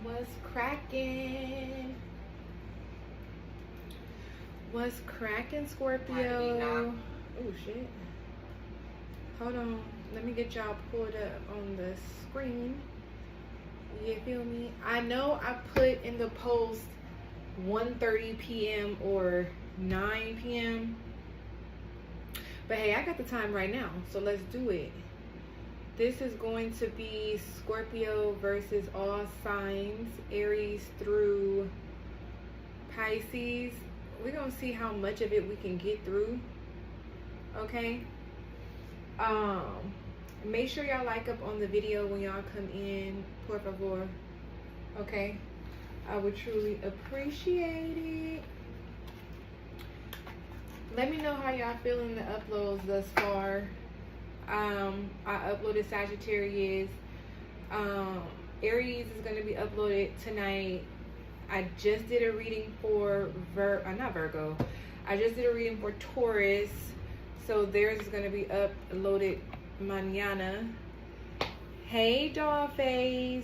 What's cracking? What's cracking, Scorpio? Oh shit. Hold on. Let me get y'all pulled up on the screen. You feel me? I know I put in the post 1:30 p.m. or 9 p.m. But hey, I got the time right now, so let's do it. This is going to be Scorpio versus all signs, Aries through Pisces. We're going to see how much of it we can get through. Okay? Make sure y'all like up on the video when y'all come in, por favor. Okay? I would truly appreciate it. Let me know how y'all feeling the uploads thus far. I uploaded Sagittarius. Aries is going to be uploaded tonight. I just did a reading for not Virgo. I just did a reading for Taurus. So theirs is going to be uploaded mañana. Hey, doll face.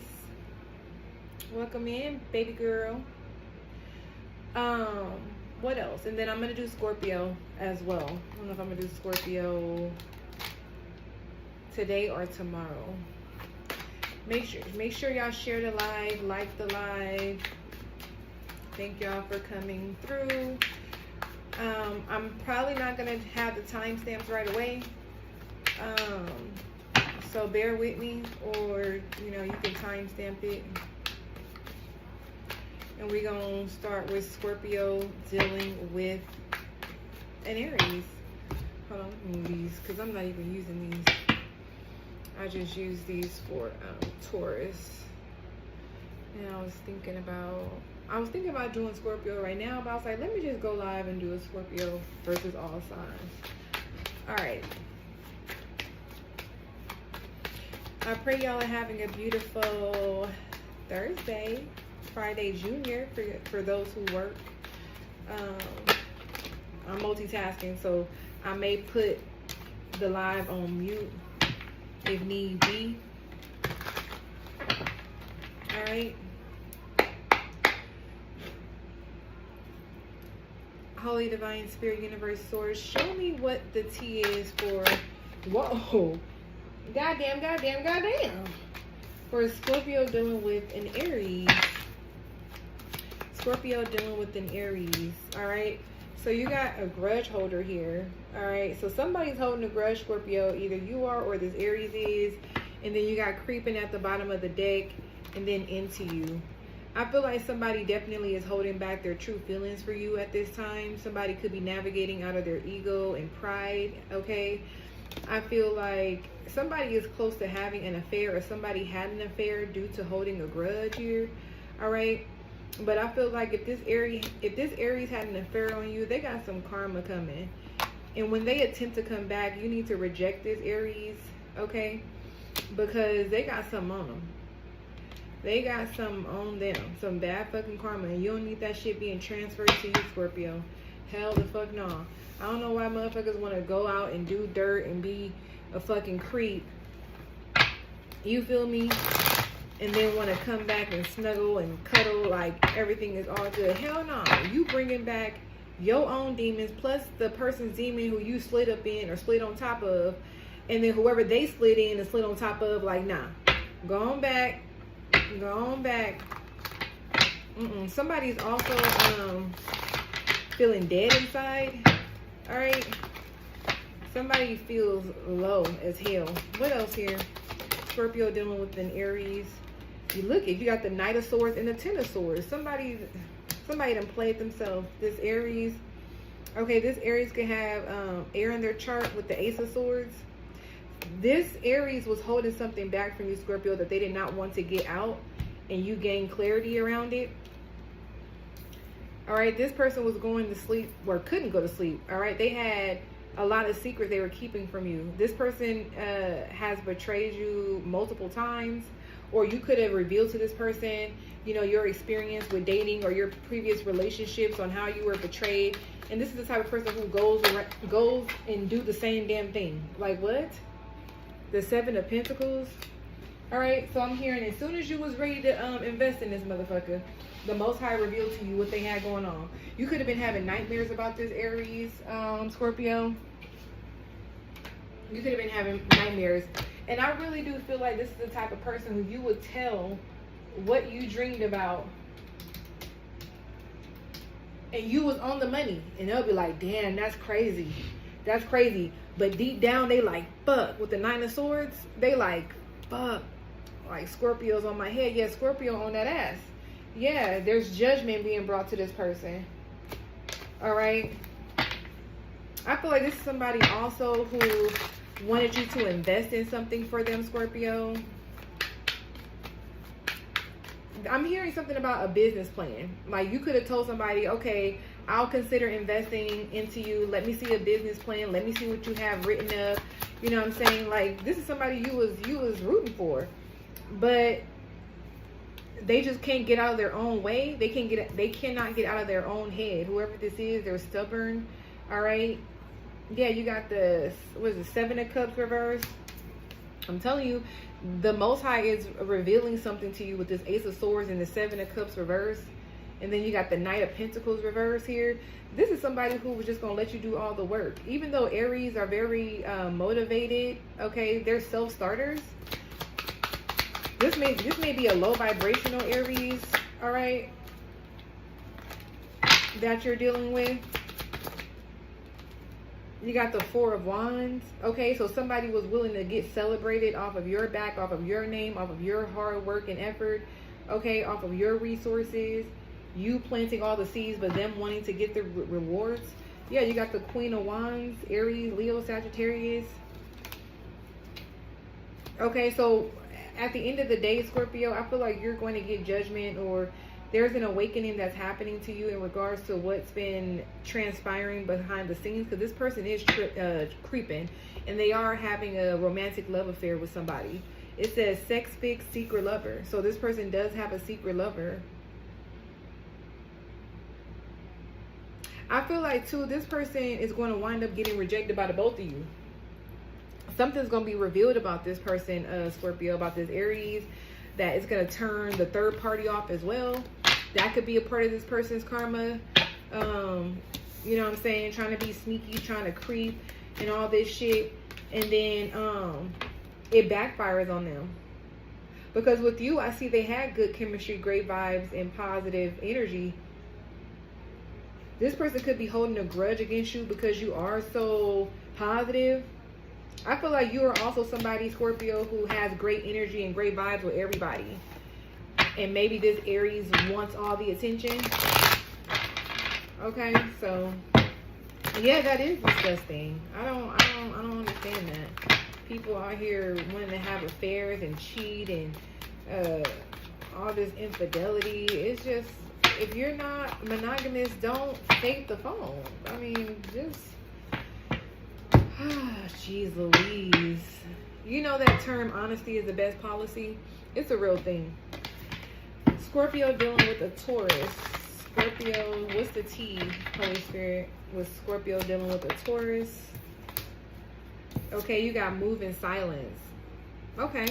Welcome in, baby girl. What else? And then I'm going to do Scorpio as well. I don't know if I'm going to do Scorpio today or tomorrow. Make sure y'all share the live, like the live. Thank y'all for coming through. I'm probably not gonna have the timestamps right away, so bear with me, or you can timestamp it. And we're gonna start with Scorpio dealing with an Aries. Hold on, let me move these because I'm not even using these. I just use these for Taurus. And I was thinking about doing Scorpio right now, but I was like, let me just go live and do a Scorpio versus all signs. All right. I pray y'all are having a beautiful Thursday, Friday Junior for those who work. I'm multitasking, so I may put the live on mute if need be. All right. Holy Divine Spirit Universe Source, show me what the T is for. Whoa. Goddamn. For Scorpio dealing with an Aries. Scorpio dealing with an Aries. Alright. So you got a grudge holder here. Alright. So somebody's holding a grudge, Scorpio. Either you are or this Aries is. And then you got creeping at the bottom of the deck. And then into you. I feel like somebody definitely is holding back their true feelings for you at this time. Somebody could be navigating out of their ego and pride, okay? I feel like somebody is close to having an affair, or somebody had an affair due to holding a grudge here, all right? But I feel like if this Aries had an affair on you, they got some karma coming. And when they attempt to come back, you need to reject this Aries, okay? Because they got something on them. They got something on them. Some bad fucking karma. And you don't need that shit being transferred to you, Scorpio. Hell the fuck no. I don't know why motherfuckers want to go out and do dirt and be a fucking creep. You feel me? And then want to come back and snuggle and cuddle like everything is all good. Hell no. You bringing back your own demons plus the person's demon who you slid up in or slid on top of. And then whoever they slid in and slid on top of, like, nah. Go on back. Somebody's also feeling dead inside. All right, somebody feels low as hell. What else here? Scorpio dealing with an Aries. You got the Knight of Swords and the Ten of Swords. Somebody done played themselves. This Aries, okay, this Aries could have air in their chart with the Ace of Swords. This Aries was holding something back from you, Scorpio, that they did not want to get out, and you gained clarity around it. All right, this person was going to sleep or couldn't go to sleep. All right, they had a lot of secrets they were keeping from you. This person has betrayed you multiple times, or you could have revealed to this person, your experience with dating or your previous relationships on how you were betrayed. And this is the type of person who goes and do the same damn thing. Like what? The Seven of Pentacles. All right, so I'm hearing as soon as you was ready to invest in this motherfucker, the Most High revealed to you what they had going on. You could have been having nightmares about this Aries, Scorpio. You could have been having nightmares. And I really do feel like this is the type of person who you would tell what you dreamed about. And you was on the money. And they'll be like, damn, that's crazy. That's crazy. But deep down, they like, fuck. With the 9 of Swords, they like, fuck. Like, Scorpio's on my head. Yeah, Scorpio on that ass. Yeah, there's judgment being brought to this person. All right. I feel like this is somebody also who wanted you to invest in something for them, Scorpio. I'm hearing something about a business plan. Like, you could have told somebody, okay, I'll consider investing into you. Let me see a business plan. Let me see what you have written up. You know what I'm saying? Like, this is somebody you was rooting for. But they just can't get out of their own way. They cannot get out of their own head. Whoever this is, they're stubborn. All right. Yeah, you got the, what is it, 7 of Cups reversed. I'm telling you, the Most High is revealing something to you with this Ace of Swords and the 7 of Cups reversed. And then you got the Knight of Pentacles reversed here. This is somebody who was just going to let you do all the work. Even though Aries are very motivated, okay, they're self-starters. This may be a low vibrational Aries, all right, that you're dealing with. You got the 4 of Wands. Okay, so somebody was willing to get celebrated off of your back, off of your name, off of your hard work and effort. Okay, off of your resources. You planting all the seeds, but them wanting to get the rewards. Yeah, you got the Queen of Wands, Aries, Leo, Sagittarius. Okay, so at the end of the day, Scorpio, I feel like you're going to get judgment, or there's an awakening that's happening to you in regards to what's been transpiring behind the scenes, because this person is creeping, and they are having a romantic love affair with somebody. It says sex fix, secret lover. So this person does have a secret lover. I feel like, too, this person is going to wind up getting rejected by the both of you. Something's going to be revealed about this person, Scorpio, about this Aries, that is going to turn the third party off as well. That could be a part of this person's karma. You know what I'm saying? Trying to be sneaky, trying to creep and all this shit. And then it backfires on them. Because with you, I see they had good chemistry, great vibes, and positive energy. This person could be holding a grudge against you because you are so positive. I feel like you are also somebody, Scorpio, who has great energy and great vibes with everybody. And maybe this Aries wants all the attention. Okay, so yeah, that is disgusting. I don't understand that. People out here wanting to have affairs and cheat and all this infidelity. It's just, if you're not monogamous, don't take the phone. I mean, just jeez Louise. You know that term, honesty is the best policy? It's a real thing. Scorpio dealing with a Taurus. Scorpio, what's the T, Holy Spirit, with Scorpio dealing with a Taurus? Okay, you got move in silence. Okay.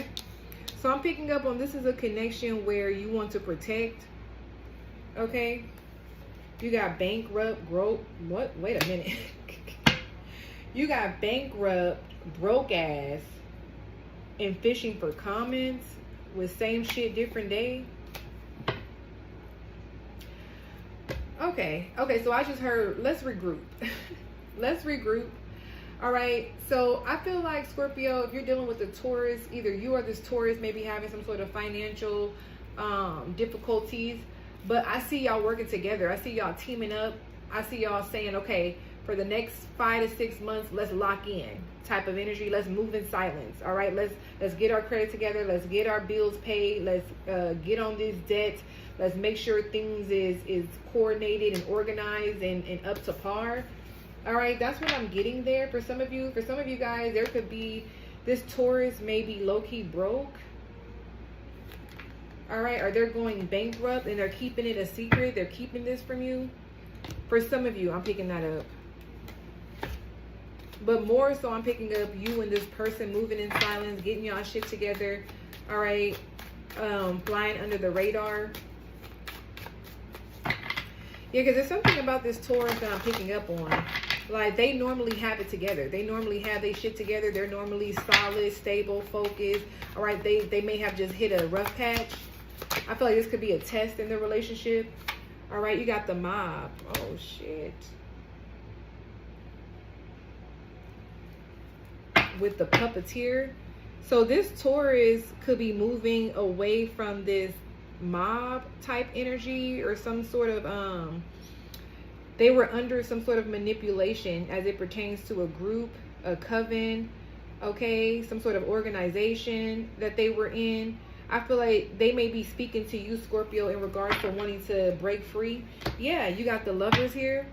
So I'm picking up on, this is a connection where you want to protect. Okay. You got bankrupt, broke. What? Wait a minute. You got bankrupt, broke ass, and fishing for comments with same shit, different day. Okay, so I just heard, let's regroup. Let's regroup. All right, so I feel like, Scorpio, if you're dealing with a Taurus, either you or this Taurus may be having some sort of financial difficulties, but I see y'all working together. I see y'all teaming up. I see y'all saying, okay, for the next 5 to 6 months, let's lock in type of energy. Let's move in silence. All right, let's get our credit together. Let's get our bills paid. Let's get on this debt. Let's make sure things is coordinated and organized and up to par. All right, that's what I'm getting there for some of you. For some of you guys, there could be, this Taurus may be low-key broke. All right, or they're going bankrupt and they're keeping it a secret. They're keeping this from you. For some of you, I'm picking that up. But more so, I'm picking up you and this person moving in silence, getting y'all shit together. all right, flying under the radar. Yeah, because there's something about this Taurus that I'm picking up on. Like, they normally have it together. They normally have their shit together. They're normally solid, stable, focused. All right, they may have just hit a rough patch. I feel like this could be a test in their relationship. All right, you got the Mob. Oh, shit. With the Puppeteer. So this Taurus could be moving away from this mob type energy, or some sort of they were under some sort of manipulation as it pertains to a group, a coven, okay, some sort of organization that they were in. I feel like they may be speaking to you, Scorpio, in regards to wanting to break free. Yeah, you got the Lovers here.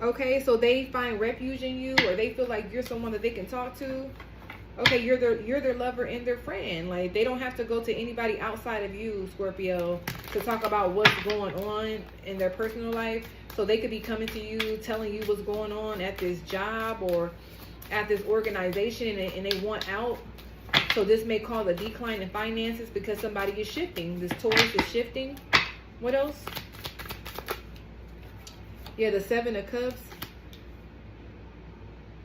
Okay, so they find refuge in you, or they feel like you're someone that they can talk to. Okay, you're their lover and their friend. Like, they don't have to go to anybody outside of you, Scorpio, to talk about what's going on in their personal life. So they could be coming to you, telling you what's going on at this job or at this organization, and they want out. So this may cause a decline in finances because somebody is shifting. This Taurus is shifting. What else? Yeah, the Seven of Cups.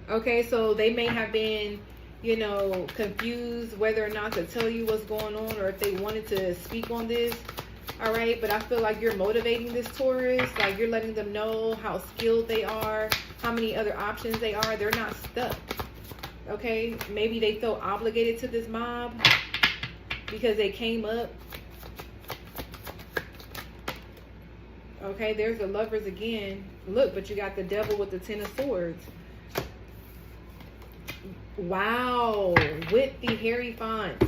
Okay, so they may have been, you know, confused whether or not to tell you what's going on, or if they wanted to speak on this. All right, but I feel like you're motivating this Taurus. Like, you're letting them know how skilled they are, how many other options they are. They're not stuck. Okay, maybe they felt obligated to this mob because they came up. Okay, there's the Lovers again. Look, but you got the Devil with the Ten of Swords. Wow, with the hairy font.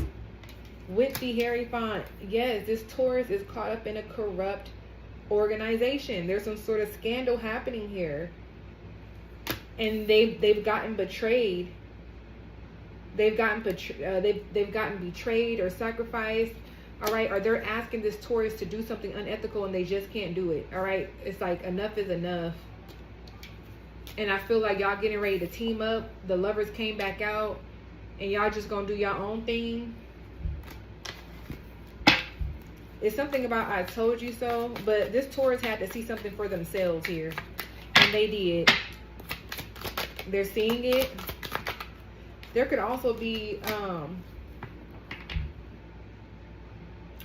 With the hairy font. Yes, this Taurus is caught up in a corrupt organization. There's some sort of scandal happening here. And they've gotten betrayed. They've gotten betrayed or sacrificed. All right, or they're asking this Taurus to do something unethical and they just can't do it. All right, it's like enough is enough. And I feel like y'all getting ready to team up. The Lovers came back out, and y'all just gonna do your own thing. It's something about I told you so, but this Taurus had to see something for themselves here, and they did. They're seeing it. There could also be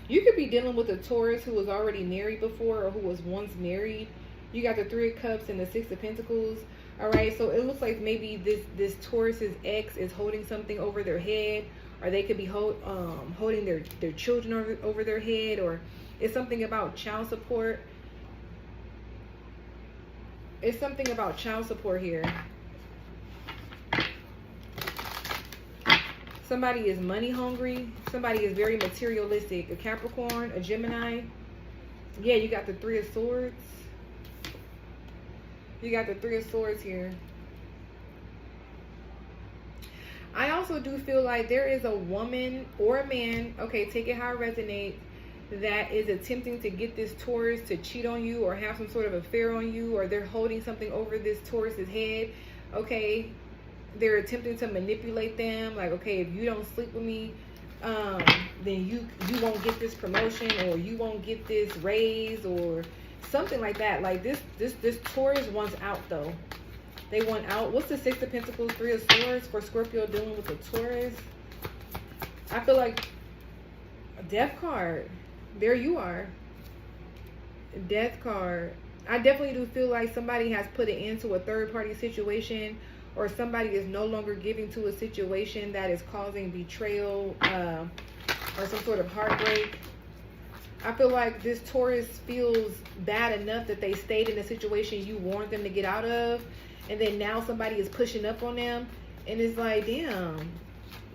you could be dealing with a Taurus who was already married before, or who was once married. You got the Three of Cups and the Six of Pentacles. All right, so it looks like maybe this Taurus's ex is holding something over their head, or they could be holding their children over their head, or it's something about child support. It's something about child support here. Somebody is money hungry. Somebody is very materialistic. A Capricorn, a Gemini. Yeah, you got the Three of Swords. You got the Three of Swords here. I also do feel like there is a woman or a man, okay, take it how it resonates, that is attempting to get this Taurus to cheat on you or have some sort of affair on you, or they're holding something over this Taurus's head, okay? They're attempting to manipulate them, like, okay, if you don't sleep with me, then you won't get this promotion, or you won't get this raise, or something like that. Like, this Taurus wants out, though. They want out. What's the Six of Pentacles, Three of Swords for Scorpio dealing with the Taurus? I feel like a Death card. There you are. Death card. I definitely do feel like somebody has put an end to a third-party situation, or somebody is no longer giving to a situation that is causing betrayal or some sort of heartbreak. I feel like this Taurus feels bad enough that they stayed in a situation you warned them to get out of, and then now somebody is pushing up on them, and it's like, damn,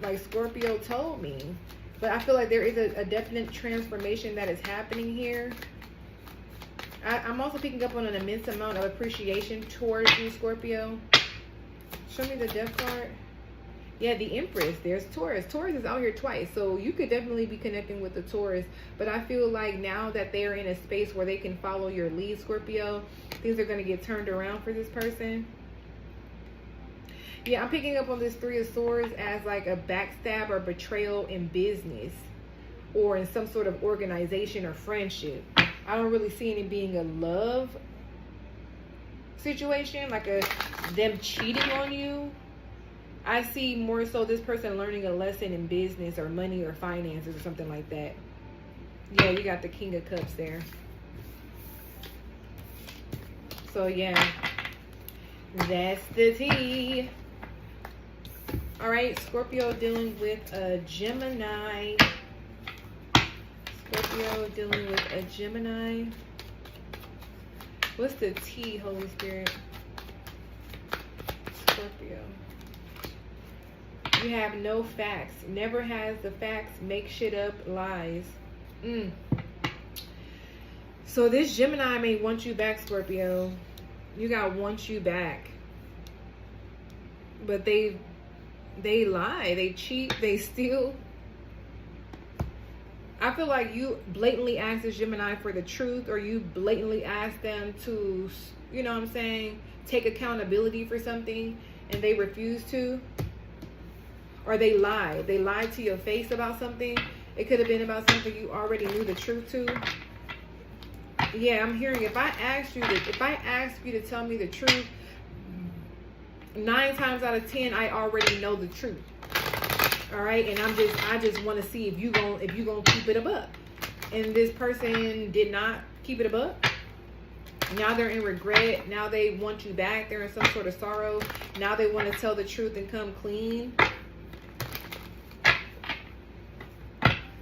like Scorpio told me. But I feel like there is a definite transformation that is happening here. I'm also picking up on an immense amount of appreciation towards you, Scorpio. Show me the Death card. Yeah, the Empress. There's Taurus. Taurus is out here twice, so you could definitely be connecting with the Taurus. But I feel like now that they're in a space where they can follow your lead, Scorpio, things are going to get turned around for this person. Yeah, I'm picking up on this Three of Swords as like a backstab or betrayal in business or in some sort of organization or friendship. I don't really see any being a love situation, like them cheating on you. I see more so this person learning a lesson in business or money or finances or something like that. Yeah, you got the King of Cups there. So yeah, that's the tea. All right, Scorpio dealing with a Gemini. Scorpio dealing with a Gemini. What's the T, Holy Spirit? Scorpio. You have no facts. Never has the facts. Make shit up. Lies. So this Gemini may want you back, Scorpio. You got want you back. But they lie. They cheat. They steal. I feel like you blatantly asked this Gemini for the truth, or you blatantly asked them to, you know what I'm saying, take accountability for something, and they refuse to. Or they lied. They lied to your face about something. It could have been about something you already knew the truth to. Yeah, I'm hearing if I ask you to tell me the truth, 9 times out of 10 I already know the truth. All right, and I just want to see if you gonna keep it a buck. And this person did not keep it a buck. Now they're in regret. Now they want you back. They're in some sort of sorrow. Now they want to tell the truth and come clean.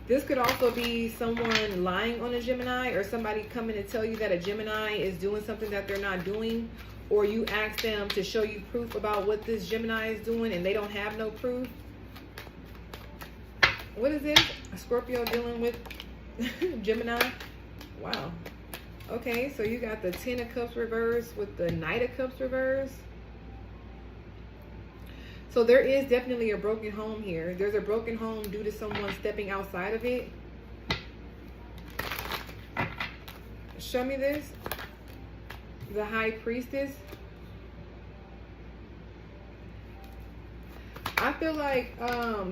This could also be someone lying on a Gemini, or somebody coming to tell you that a Gemini is doing something that they're not doing, or you ask them to show you proof about what this Gemini is doing and they don't have no proof. What is this? A Scorpio dealing with Gemini? Wow. Okay, so you got the Ten of Cups reverse with the Knight of Cups reverse. So there is definitely a broken home here. There's a broken home due to someone stepping outside of it. Show me this. The High Priestess. I feel like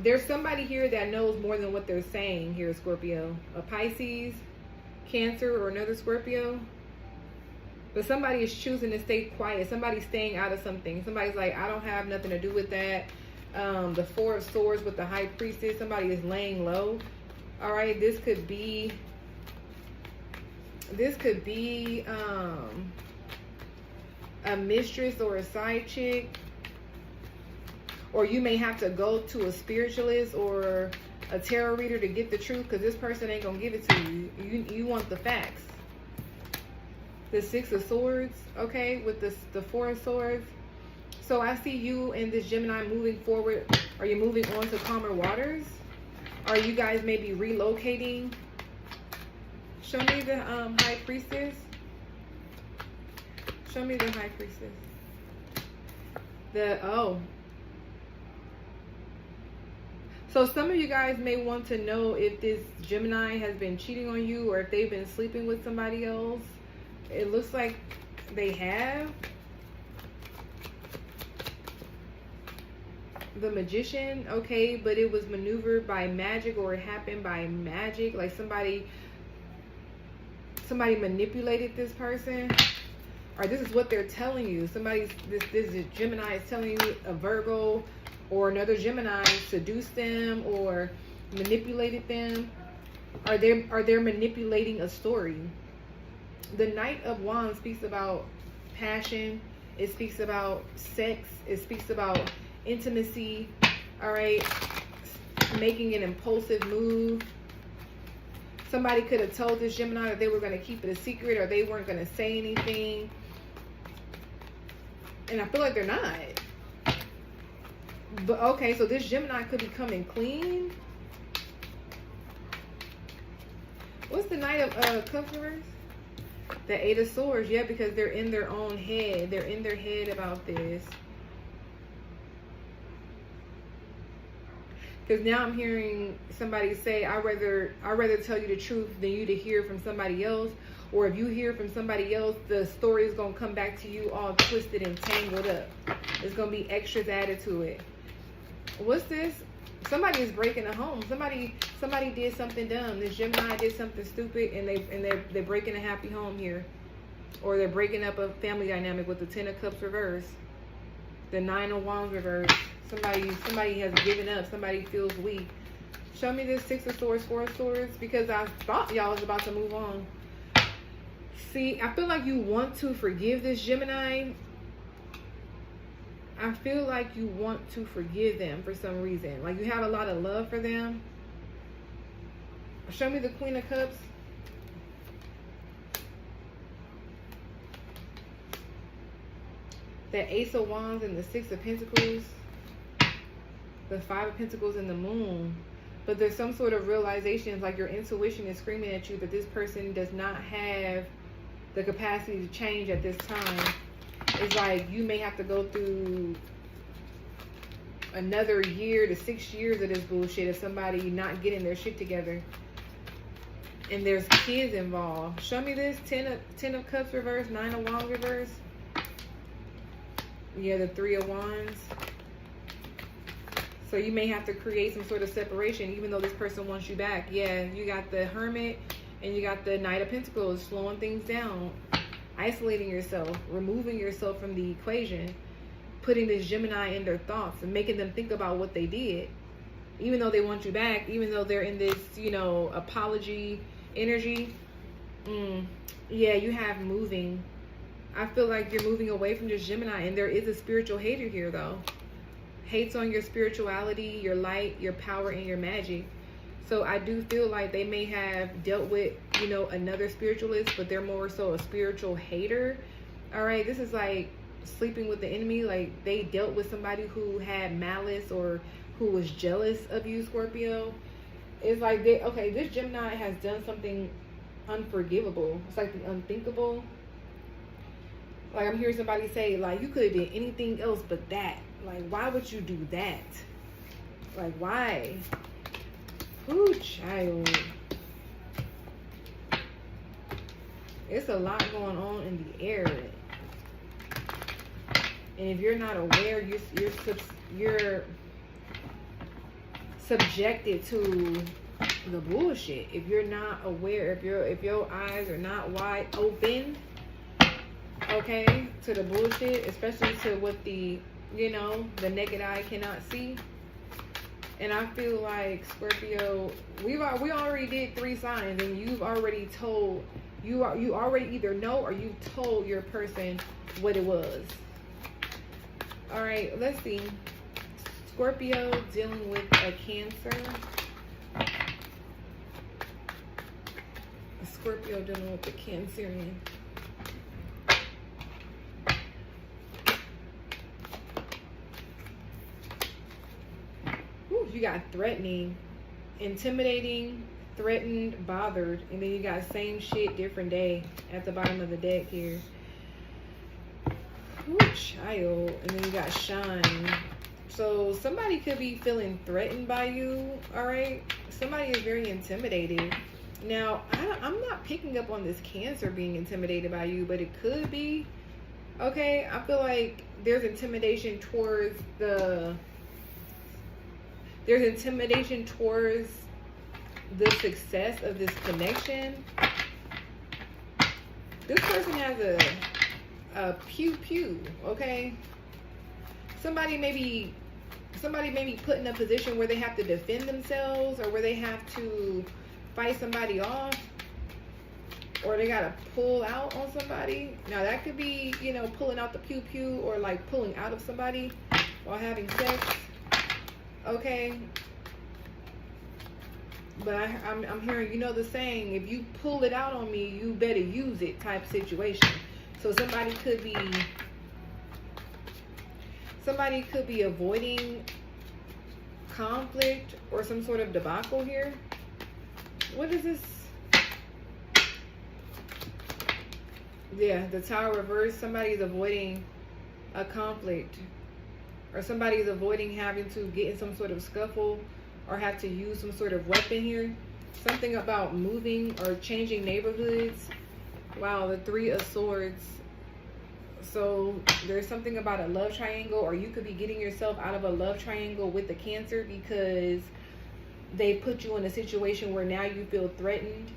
there's somebody here that knows more than what they're saying here, Scorpio. A Pisces, Cancer, or another Scorpio. But somebody is choosing to stay quiet. Somebody's staying out of something. Somebody's like, I don't have nothing to do with that. The Four of Swords with the High Priestess. Somebody is laying low. All right, this could be a mistress or a side chick. Or you may have to go to a spiritualist or a tarot reader to get the truth, because this person ain't going to give it to you. You want the facts. The Six of Swords, okay, with the Four of Swords. So I see you and this Gemini moving forward. Are you moving on to calmer waters? Are you guys maybe relocating? Show me the High Priestess. Show me the High Priestess. So some of you guys may want to know if this Gemini has been cheating on you, or if they've been sleeping with somebody else. It looks like they have. The Magician, okay, but it was maneuvered by magic, or it happened by magic. Like somebody manipulated this person. Or this is what they're telling you. This Gemini is telling you, a Virgo or another Gemini seduced them or manipulated them. Are they manipulating a story? The Knight of Wands speaks about passion. It speaks about sex. It speaks about intimacy. All right, making an impulsive move. Somebody could have told this Gemini that they were going to keep it a secret, or they weren't going to say anything. And I feel like they're not. But okay, so this Gemini could be coming clean. What's the Knight of Cups reverse? The Eight of Swords. Yeah, because they're in their own head. They're in their head about this. Because now I'm hearing somebody say, I'd rather tell you the truth than you to hear from somebody else. or if you hear from somebody else, the story is going to come back to you all twisted and tangled up. There's going to be extras added to it. What's this? Somebody is breaking a home. Somebody did something dumb. This Gemini did something stupid, and they're breaking a happy home here, or they're breaking up a family dynamic with the Ten of Cups reverse, the Nine of Wands reverse. Somebody has given up. Somebody feels weak. Show me this Six of Swords, Four of Swords, because I thought y'all was about to move on. See, I feel like you want to forgive this Gemini. I feel like you want to forgive them for some reason. Like you have a lot of love for them. Show me the Queen of Cups. The Ace of Wands and the Six of Pentacles. The Five of Pentacles and the Moon. But there's some sort of realization, like your intuition is screaming at you that this person does not have the capacity to change at this time. It's like you may have to go through another year to 6 years of this bullshit of somebody not getting their shit together. And there's kids involved. Show me this. Ten of Cups reverse, Nine of Wands reverse. Yeah, the Three of Wands. So you may have to create some sort of separation even though this person wants you back. Yeah, you got the Hermit and you got the Knight of Pentacles, slowing things down. Isolating yourself, removing yourself from the equation, putting this Gemini in their thoughts and making them think about what they did. Even though they want you back, even though they're in this, you know, apology energy. Yeah, you have moving. I feel like you're moving away from this Gemini, and there is a spiritual hater here, though. Hates on your spirituality, your light, your power, and your magic. So I do feel like they may have dealt with, you know, another spiritualist, but they're more so a spiritual hater. All right, this is like sleeping with the enemy. Like they dealt with somebody who had malice or who was jealous of you, Scorpio. It's like, okay, this Gemini has done something unforgivable. It's like the unthinkable. Like I'm hearing somebody say, like, you could have did anything else but that. Like, why would you do that? Like, why? Ooh, child. It's a lot going on in the air. And if you're not aware, you're subjected to the bullshit. If you're not aware, if your eyes are not wide open, okay, to the bullshit, especially to what the, you know, the naked eye cannot see. And I feel like, Scorpio, we already did 3 signs, and you've already told, you already either know or you've told your person what it was. All right, let's see. Scorpio dealing with a Cancer. Scorpio dealing with the Cancerian. You got threatening, intimidating, threatened, bothered, and then you got same shit, different day at the bottom of the deck here. Ooh, child. And then you got shine. So somebody could be feeling threatened by you, all right? Somebody is very intimidated. Now, I'm not picking up on this Cancer being intimidated by you, but it could be. Okay, I feel like there's intimidation towards the... There's intimidation towards the success of this connection. This person has a pew, okay? Somebody may be put in a position where they have to defend themselves, or where they have to fight somebody off, or they gotta pull out on somebody. Now that could be, you know, pulling out the pew, or like pulling out of somebody while having sex. Okay, but I'm hearing, you know, the saying, if you pull it out on me, you better use it type situation. So somebody could be avoiding conflict or some sort of debacle here. What is this? Yeah, the Tower reverse. Somebody's avoiding a conflict, or somebody's avoiding having to get in some sort of scuffle or have to use some sort of weapon here. Something about moving or changing neighborhoods. Wow, the Three of Swords. So there's something about a love triangle, or you could be getting yourself out of a love triangle with the Cancer because they put you in a situation where now you feel threatened,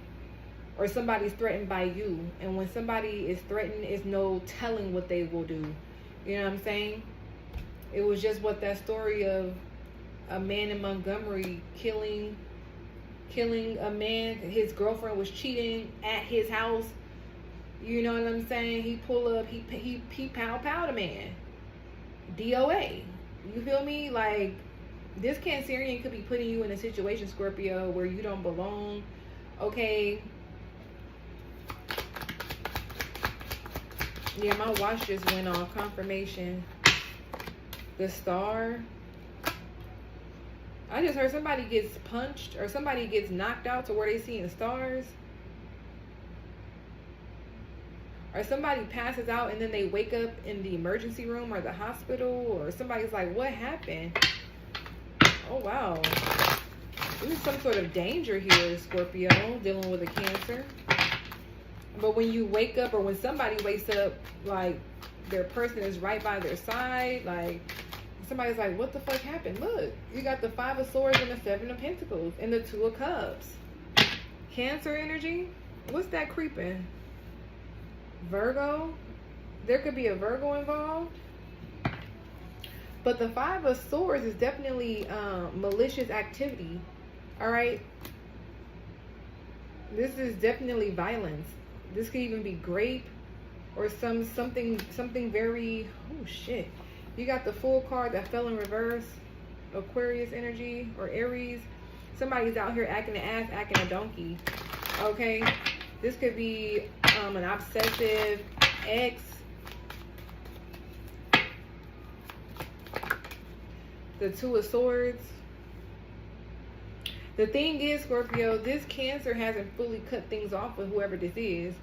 or somebody's threatened by you. And when somebody is threatened, it's no telling what they will do. You know what I'm saying? It was just what that story of a man in Montgomery killing a man. His girlfriend was cheating at his house. You know what I'm saying? He pull up, he pow the man. DOA. You feel me? Like, this Cancerian could be putting you in a situation, Scorpio, where you don't belong. Okay. Yeah, my watch just went off. Confirmation. The Star. I just heard somebody gets punched or somebody gets knocked out to where they seeing stars. Or somebody passes out and then they wake up in the emergency room or the hospital, or somebody's like, what happened? Oh, wow. This is some sort of danger here, Scorpio, dealing with a Cancer. But when you wake up, or when somebody wakes up, like, their person is right by their side, like, somebody's like, what the fuck happened? Look, you got the Five of Swords and the Seven of Pentacles and the Two of Cups. Cancer energy? What's that creeping? Virgo? There could be a Virgo involved. But the Five of Swords is definitely malicious activity. Alright? This is definitely violence. This could even be grape or something very, oh shit. You got the Fool card that fell in reverse. Aquarius energy or Aries. Somebody's out here acting an ass, acting a donkey. Okay? This could be an obsessive ex. The Two of Swords. The thing is, Scorpio, this Cancer hasn't fully cut things off with whoever this is.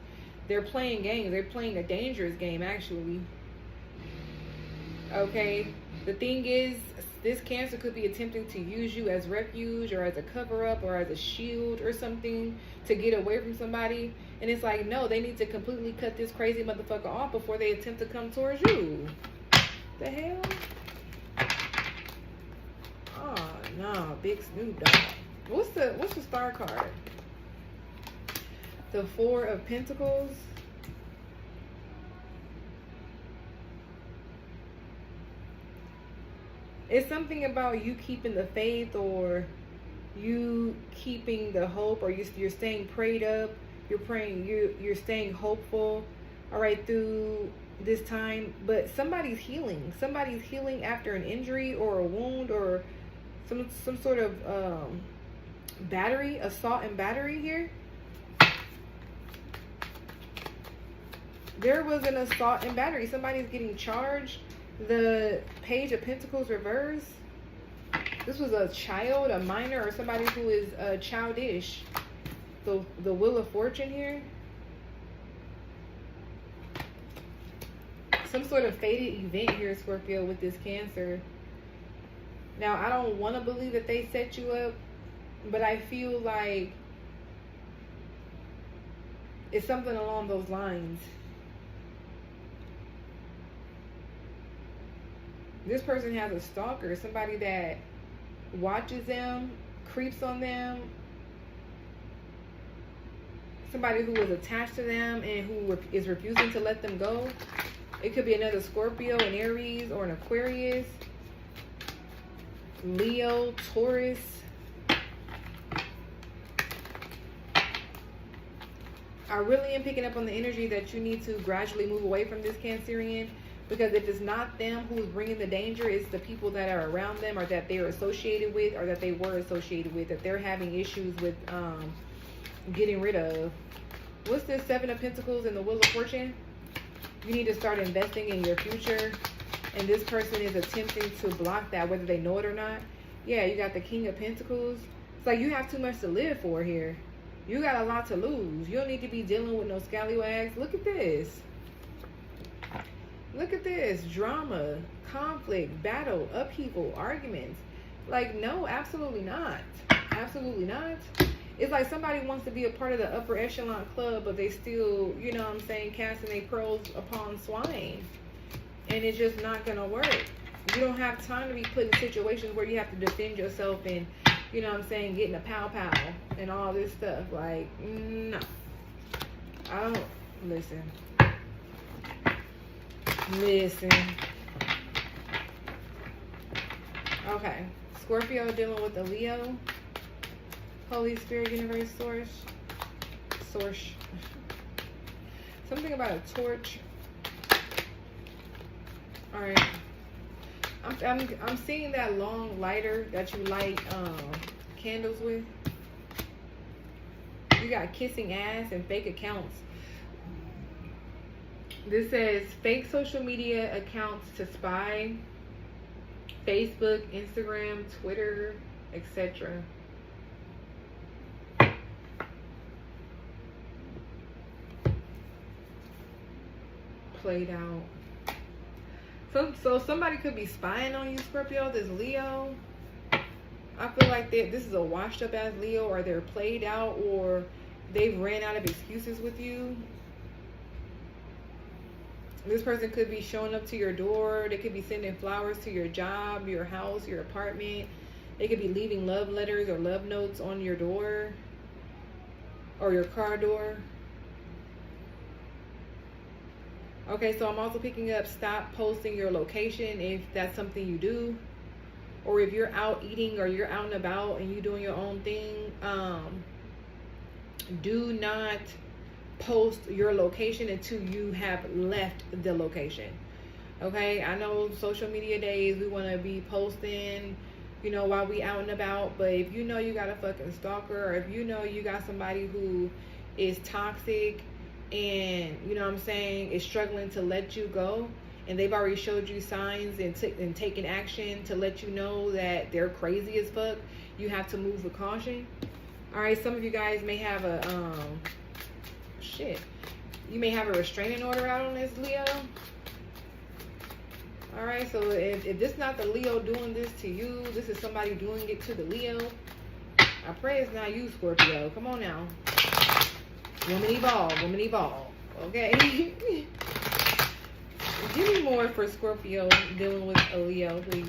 They're playing games. They're playing a dangerous game, actually. Okay? The thing is, this Cancer could be attempting to use you as refuge or as a cover-up or as a shield or something to get away from somebody. And it's like, no, they need to completely cut this crazy motherfucker off before they attempt to come towards you. The hell? Oh, no. Big Snoop Dogg. What's the Star card? The Four of Pentacles. It's something about you keeping the faith, or you keeping the hope, or you're staying prayed up. You're praying. You're staying hopeful. All right, through this time. But somebody's healing. Somebody's healing after an injury or a wound or some sort of battery, assault and battery here. There was an assault and battery. Somebody's getting charged. The Page of Pentacles reverse. This was a child, a minor, or somebody who is childish. The Wheel of Fortune here. Some sort of fated event here, Scorpio, with this Cancer. Now, I don't want to believe that they set you up, but I feel like it's something along those lines. This person has a stalker, somebody that watches them, creeps on them, somebody who is attached to them and who is refusing to let them go. It could be another Scorpio, an Aries, or an Aquarius, Leo, Taurus. I really am picking up on the energy that you need to gradually move away from this Cancerian. Because if it's not them who's bringing the danger, it's the people that are around them, or that they are associated with, or that they were associated with, that they're having issues with getting rid of. What's this Seven of Pentacles and the Wheel of Fortune? You need to start investing in your future. And this person is attempting to block that, whether they know it or not. Yeah, you got the King of Pentacles. It's like you have too much to live for here. You got a lot to lose. You don't need to be dealing with no scallywags. Look at this. Look at this. Drama, conflict, battle, upheaval, arguments. Like, no, absolutely not. Absolutely not. It's like somebody wants to be a part of the upper echelon club, but they still, you know what I'm saying, casting their pearls upon swine. And it's just not going to work. You don't have time to be put in situations where you have to defend yourself and, you know what I'm saying, getting a pow-pow and all this stuff. Like, no. I don't, listen. Okay. Scorpio dealing with a Leo. Holy Spirit, Universe, Source. Something about a torch. All right. I'm seeing that long lighter that you light candles with. You got kissing ass and fake accounts. This says fake social media accounts to spy. Facebook, Instagram, Twitter, etc. Played out. So somebody could be spying on you, Scorpio, this Leo. I feel like this is a washed up ass Leo, or they're played out, or they've ran out of excuses with you. This person could be showing up to your door. They could be sending flowers to your job, your house, your apartment. They could be leaving love letters or love notes on your door or your car door. Okay, so I'm also picking up stop posting your location if that's something you do. Or if you're out eating or you're out and about and you're doing your own thing, do not post your location until you have left the location. Okay, I know social media days, we want to be posting, you know, while we out and about. But if you know you got a fucking stalker, or if you know you got somebody who is toxic and, you know what I'm saying, is struggling to let you go, and they've already showed you signs and taken action to let you know that they're crazy as fuck, you have to move with caution. All right, some of you guys may have a you may have a restraining order out on this Leo. All right, so if this is not the Leo doing this to you, this is somebody doing it to the Leo. I pray it's not you, Scorpio. Come on now. Woman evolve, okay? Give me more for Scorpio dealing with a Leo, please.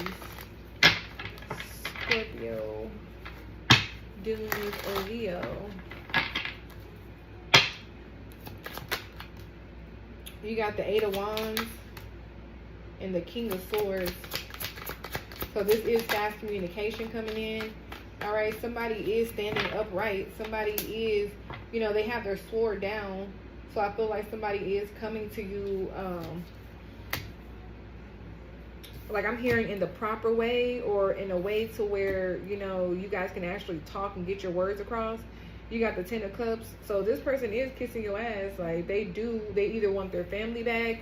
Scorpio dealing with a Leo. You got the Eight of Wands and the King of Swords. So this is fast communication coming in. All right, somebody is standing upright. Somebody is, you know, they have their sword down. So I feel like somebody is coming to you, like I'm hearing in the proper way, or in a way to where, you know, you guys can actually talk and get your words across. You got the Ten of Cups. So this person is kissing your ass. Like they either want their family back,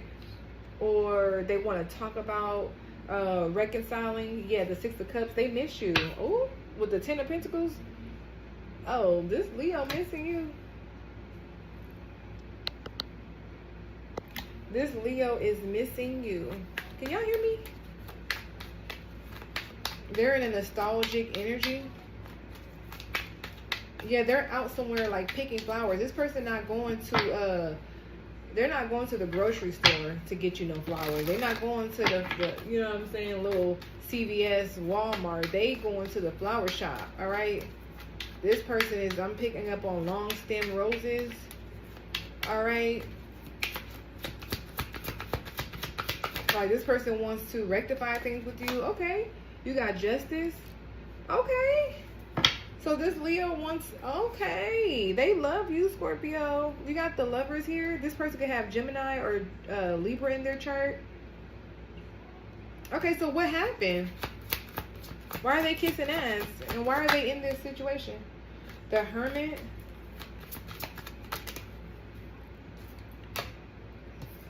or they want to talk about reconciling. Yeah, the Six of Cups, they miss you. Oh, with the Ten of Pentacles. Oh, this Leo missing you. This Leo is missing you. Can y'all hear me? They're in a nostalgic energy. Yeah, they're out somewhere like picking flowers. This person not going to they're not going to the grocery store to get you no flowers. They're not going to the you know what I'm saying, little CVS, Walmart. They going to the flower shop. All right. This person is, I'm picking up on long stem roses. All right. Like this person wants to rectify things with you. Okay. You got Justice. Okay. So this Leo wants, okay, they love you, Scorpio. You got the Lovers here. This person could have Gemini or Libra in their chart. Okay, so what happened? Why are they kissing ass? And why are they in this situation? The Hermit.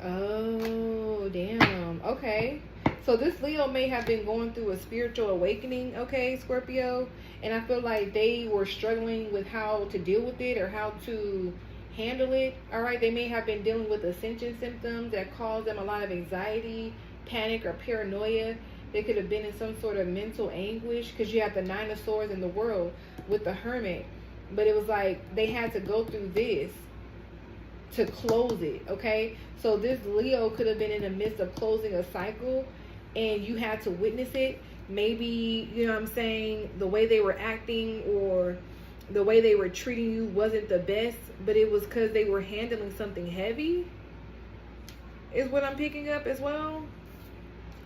Oh, damn. Okay. So this Leo may have been going through a spiritual awakening, okay, Scorpio? And I feel like they were struggling with how to deal with it or how to handle it, all right? They may have been dealing with ascension symptoms that caused them a lot of anxiety, panic, or paranoia. They could have been in some sort of mental anguish because you have the Nine of Swords in the World with the Hermit. but it was like they had to go through this to close it, okay? So this Leo could have been in the midst of closing a cycle, and you had to witness it. Maybe, you know what I'm saying, the way they were acting or the way they were treating you wasn't the best, but it was because they were handling something heavy, is what I'm picking up as well.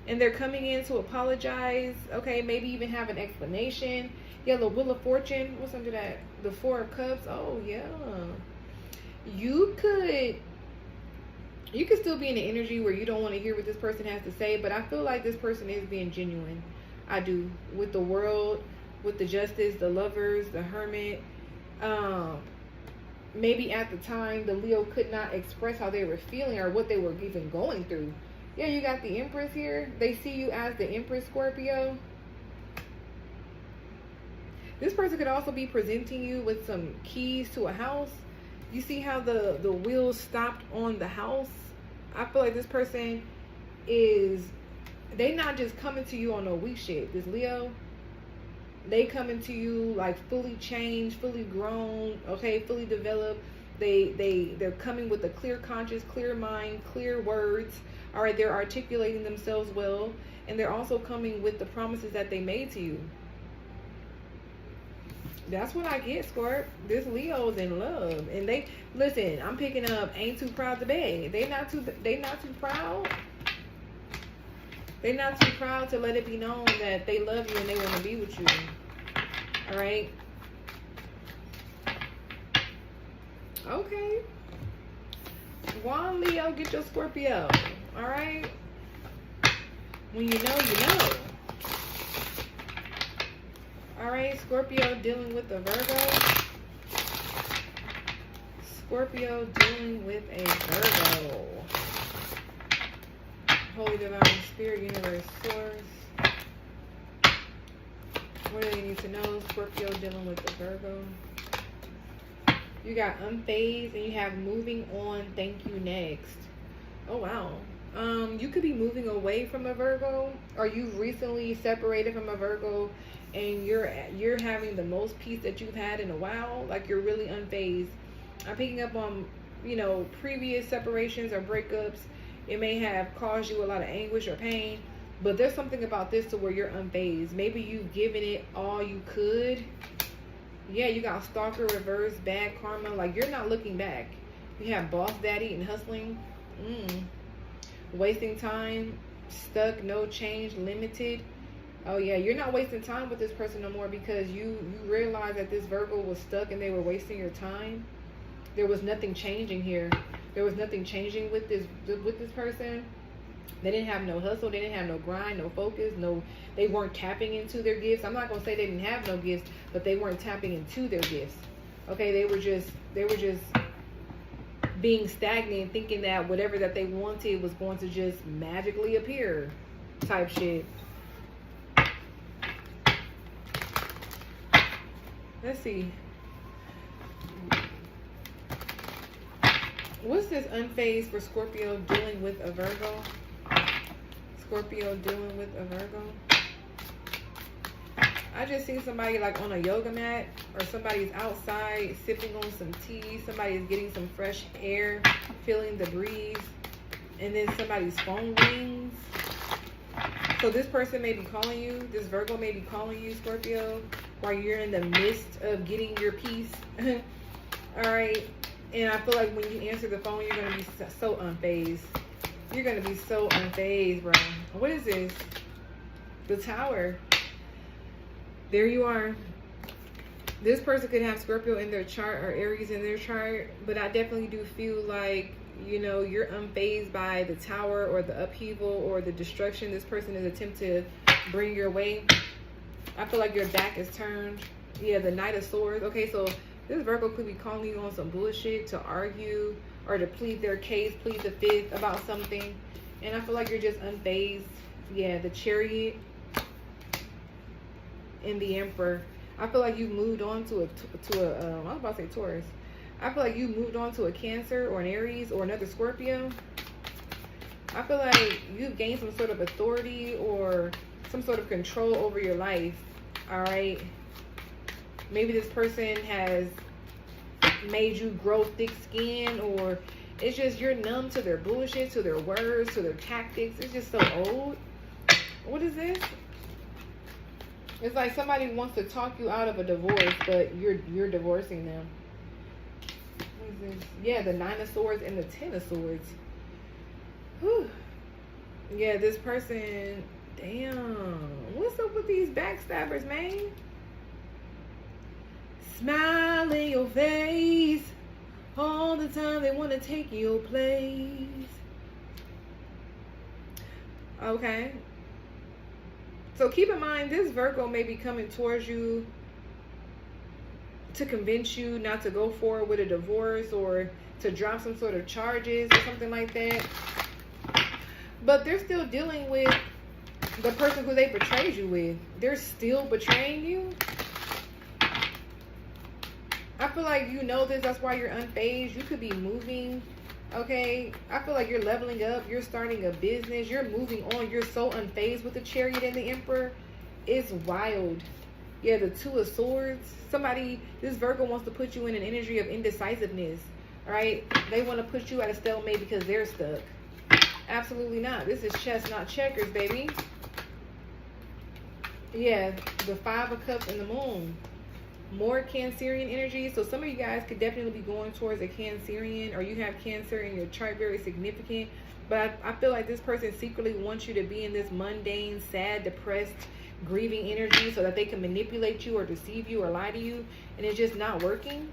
And they're coming in to apologize, okay? Maybe even have an explanation. Yeah, the Wheel of Fortune, what's under that? The Four of Cups, oh yeah. You could still be in the energy where you don't want to hear what this person has to say, but I feel like this person is being genuine. I do. With the World, with the Justice, the Lovers, the Hermit. Maybe at the time the Leo could not express how they were feeling or what they were even going through. Yeah, you got the Empress here. They see you as the Empress, Scorpio. This person could also be presenting you with some keys to a house. You see how the wheels stopped on the house? I feel like this person is, they not just coming to you on no weak shit. This Leo, they coming to you like fully changed, fully grown, okay, fully developed. They're coming with a clear conscience, clear mind, clear words. All right, they're articulating themselves well, and they're also coming with the promises that they made to you. That's what I get, Scorp. This Leo's in love, and they listen. I'm picking up ain't too proud to beg. They not too proud. They not too proud to let it be known that they love you and they want to be with you. All right. Okay. One Leo, get your Scorpio. All right. When you know, you know. All right, Scorpio dealing with a Virgo. Scorpio dealing with a Virgo. Holy Divine Spirit, Universe, Source. What do they need to know? Scorpio dealing with a Virgo. You got unfazed and you have moving on. Thank you next. Oh, wow. You could be moving away from a Virgo, or you've recently separated from a Virgo, and you're having the most peace that you've had in a while. Like, you're really unfazed. I'm picking up on, you know, previous separations or breakups. It may have caused you a lot of anguish or pain, but there's something about this to where you're unfazed. Maybe you've given it all you could. Yeah, you got stalker, reverse, bad karma. Like, you're not looking back. You have boss daddy and hustling. Wasting time, stuck, no change, limited. Oh yeah, you're not wasting time with this person no more, because you realize that this Virgo was stuck and they were wasting your time. There was nothing changing here. There was nothing changing with this person. They didn't have no hustle. They didn't have no grind, no focus. They weren't tapping into their gifts. I'm not gonna say they didn't have no gifts, but they weren't tapping into their gifts. Okay, they were just being stagnant, thinking that whatever that they wanted was going to just magically appear, type shit. Let's see. What's this unfazed for Scorpio dealing with a Virgo? Scorpio dealing with a Virgo. I just seen somebody like on a yoga mat, or somebody's outside sipping on some tea. Somebody's getting some fresh air, feeling the breeze, and then somebody's phone rings. So this person may be calling you. This Virgo may be calling you, Scorpio, while you're in the midst of getting your peace. All right. And I feel like when you answer the phone, you're going to be so unfazed. You're going to be so unfazed, bro. What is this? The Tower. There you are. This person could have Scorpio in their chart or Aries in their chart, but I definitely do feel like, you know, you're unfazed by the Tower or the upheaval or the destruction this person is attempting to bring your way. I feel like your back is turned. Yeah, the Knight of Swords. Okay, so this Virgo could be calling you on some bullshit to argue or to plead their case, plead the fifth about something. And I feel like you're just unfazed. Yeah, the Chariot and the Emperor. I feel like you've moved on to I was about to say Taurus. I feel like you moved on to a Cancer or an Aries or another Scorpio. I feel like you've gained some sort of authority or some sort of control over your life. All right. Maybe this person has made you grow thick skin, or it's just you're numb to their bullshit, to their words, to their tactics. It's just so old. What is this? It's like somebody wants to talk you out of a divorce, but you're divorcing them. What is this? Yeah, the 9 of Swords and the 10 of Swords. Whew. Yeah, this person, damn. What's up with these backstabbers, man? Smile in your face all the time. They want to take your place. Okay. So keep in mind, this Virgo may be coming towards you to convince you not to go forward with a divorce or to drop some sort of charges or something like that. But they're still dealing with the person who they betrayed you with. They're still betraying you. I feel like you know this. That's why you're unfazed. You could be moving. Okay, I feel like you're leveling up. You're starting a business. You're moving on. You're so unfazed with the Chariot and the Emperor. It's wild. Yeah, the 2 of Swords. This Virgo wants to put you in an energy of indecisiveness. All right? They want to put you at a stalemate because they're stuck. Absolutely not. This is chess, not checkers, baby. Yeah, the 5 of Cups and the Moon. More Cancerian energy. So some of you guys could definitely be going towards a Cancerian, or you have Cancer in your chart, very significant. But I feel like this person secretly wants you to be in this mundane, sad, depressed, grieving energy so that they can manipulate you or deceive you or lie to you, and it's just not working.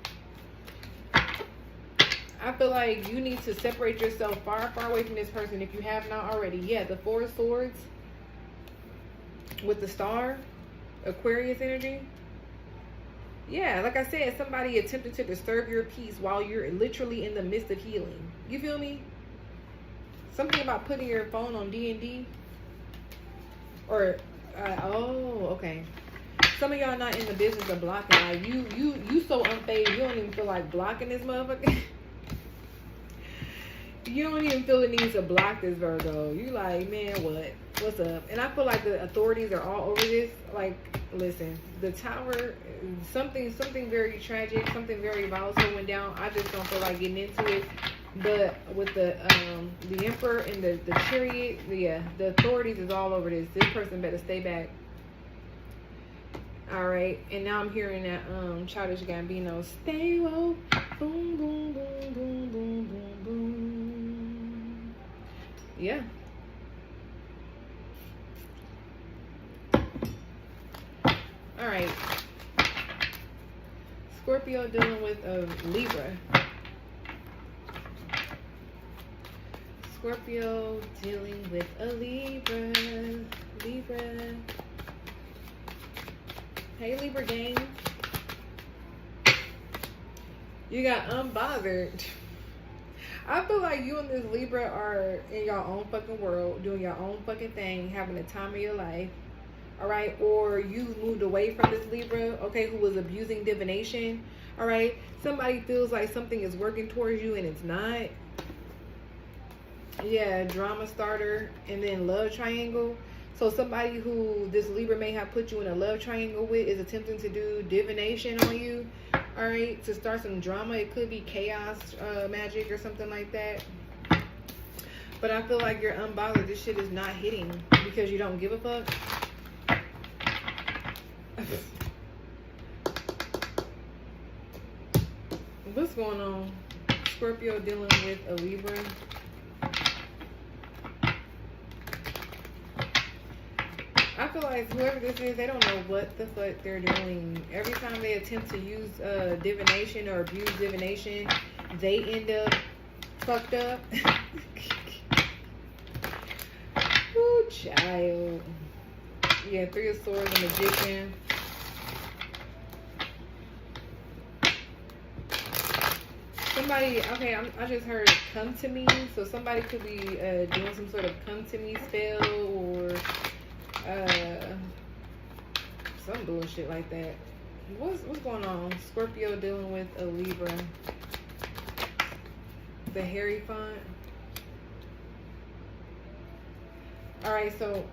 I feel like you need to separate yourself far, far away from this person if you have not already. Yeah, the 4 of Swords with the Star, Aquarius energy. Yeah, like I said, somebody attempted to disturb your peace while you're literally in the midst of healing. You feel me? Something about putting your phone on D&D. Or, oh, okay. Some of y'all not in the business of blocking. Like, you so unfazed, you don't even feel like blocking this motherfucker. You don't even feel the need to block this Virgo. You like, man, what's up? And I feel like the authorities are all over this. Like, listen, the Tower, something very tragic, something very volatile went down. I just don't feel like getting into it. But with the Emperor and the Chariot, yeah, the authorities is all over this. This person better stay back. All right, and now I'm hearing that Childish Gambino, stay woke, boom, boom, boom, boom, boom, boom, boom. Yeah. All right. Scorpio dealing with a Libra. Scorpio dealing with a Libra. Libra. Hey, Libra gang. You got unbothered. I feel like you and this Libra are in your own fucking world, doing your own fucking thing, having the time of your life. All right, or you moved away from this Libra, okay, who was abusing divination. All right, somebody feels like something is working towards you and it's not. Yeah, drama starter and then love triangle. So somebody who this Libra may have put you in a love triangle with is attempting to do divination on you. All right, to start some drama. It could be chaos magic or something like that. But I feel like you're unbothered. This shit is not hitting because you don't give a fuck. What's going on? Scorpio dealing with a Libra. I feel like whoever this is, they don't know what the fuck they're doing. Every time they attempt to use divination or abuse divination, they end up fucked up. Ooh, child. Yeah, 3 of Swords, a Magician. Somebody, okay, I just heard come to me. So somebody could be doing some sort of come to me spell or some bullshit like that. What's going on? Scorpio dealing with a Libra. The hairy font. Alright, so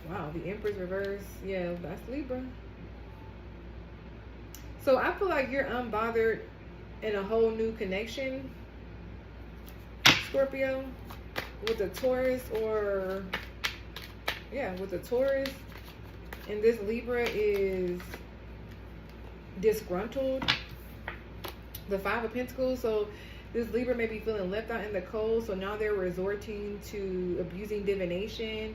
wow, the Empress reverse. Yeah, that's Libra. So I feel like you're unbothered in a whole new connection, Scorpio, with a Taurus, or yeah, with a Taurus. And this Libra is disgruntled. The Five of Pentacles. So this Libra may be feeling left out in the cold. So now they're resorting to abusing divination,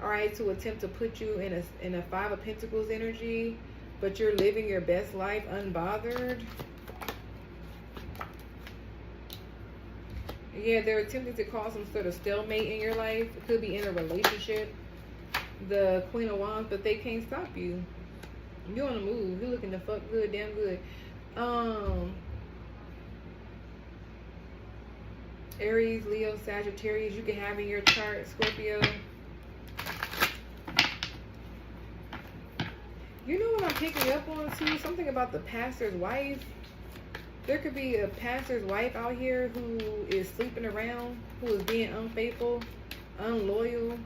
all right, to attempt to put you in a Five of Pentacles energy. But you're living your best life unbothered. Yeah, they're attempting to cause some sort of stalemate in your life. It could be in a relationship. The Queen of Wands, but they can't stop you. You're on the move. You're looking to fuck good, damn good. Aries, Leo, Sagittarius, you can have in your chart, Scorpio. You know what I'm picking up on too? Something about the pastor's wife. There could be a pastor's wife out here who is sleeping around, who is being unfaithful, unloyal,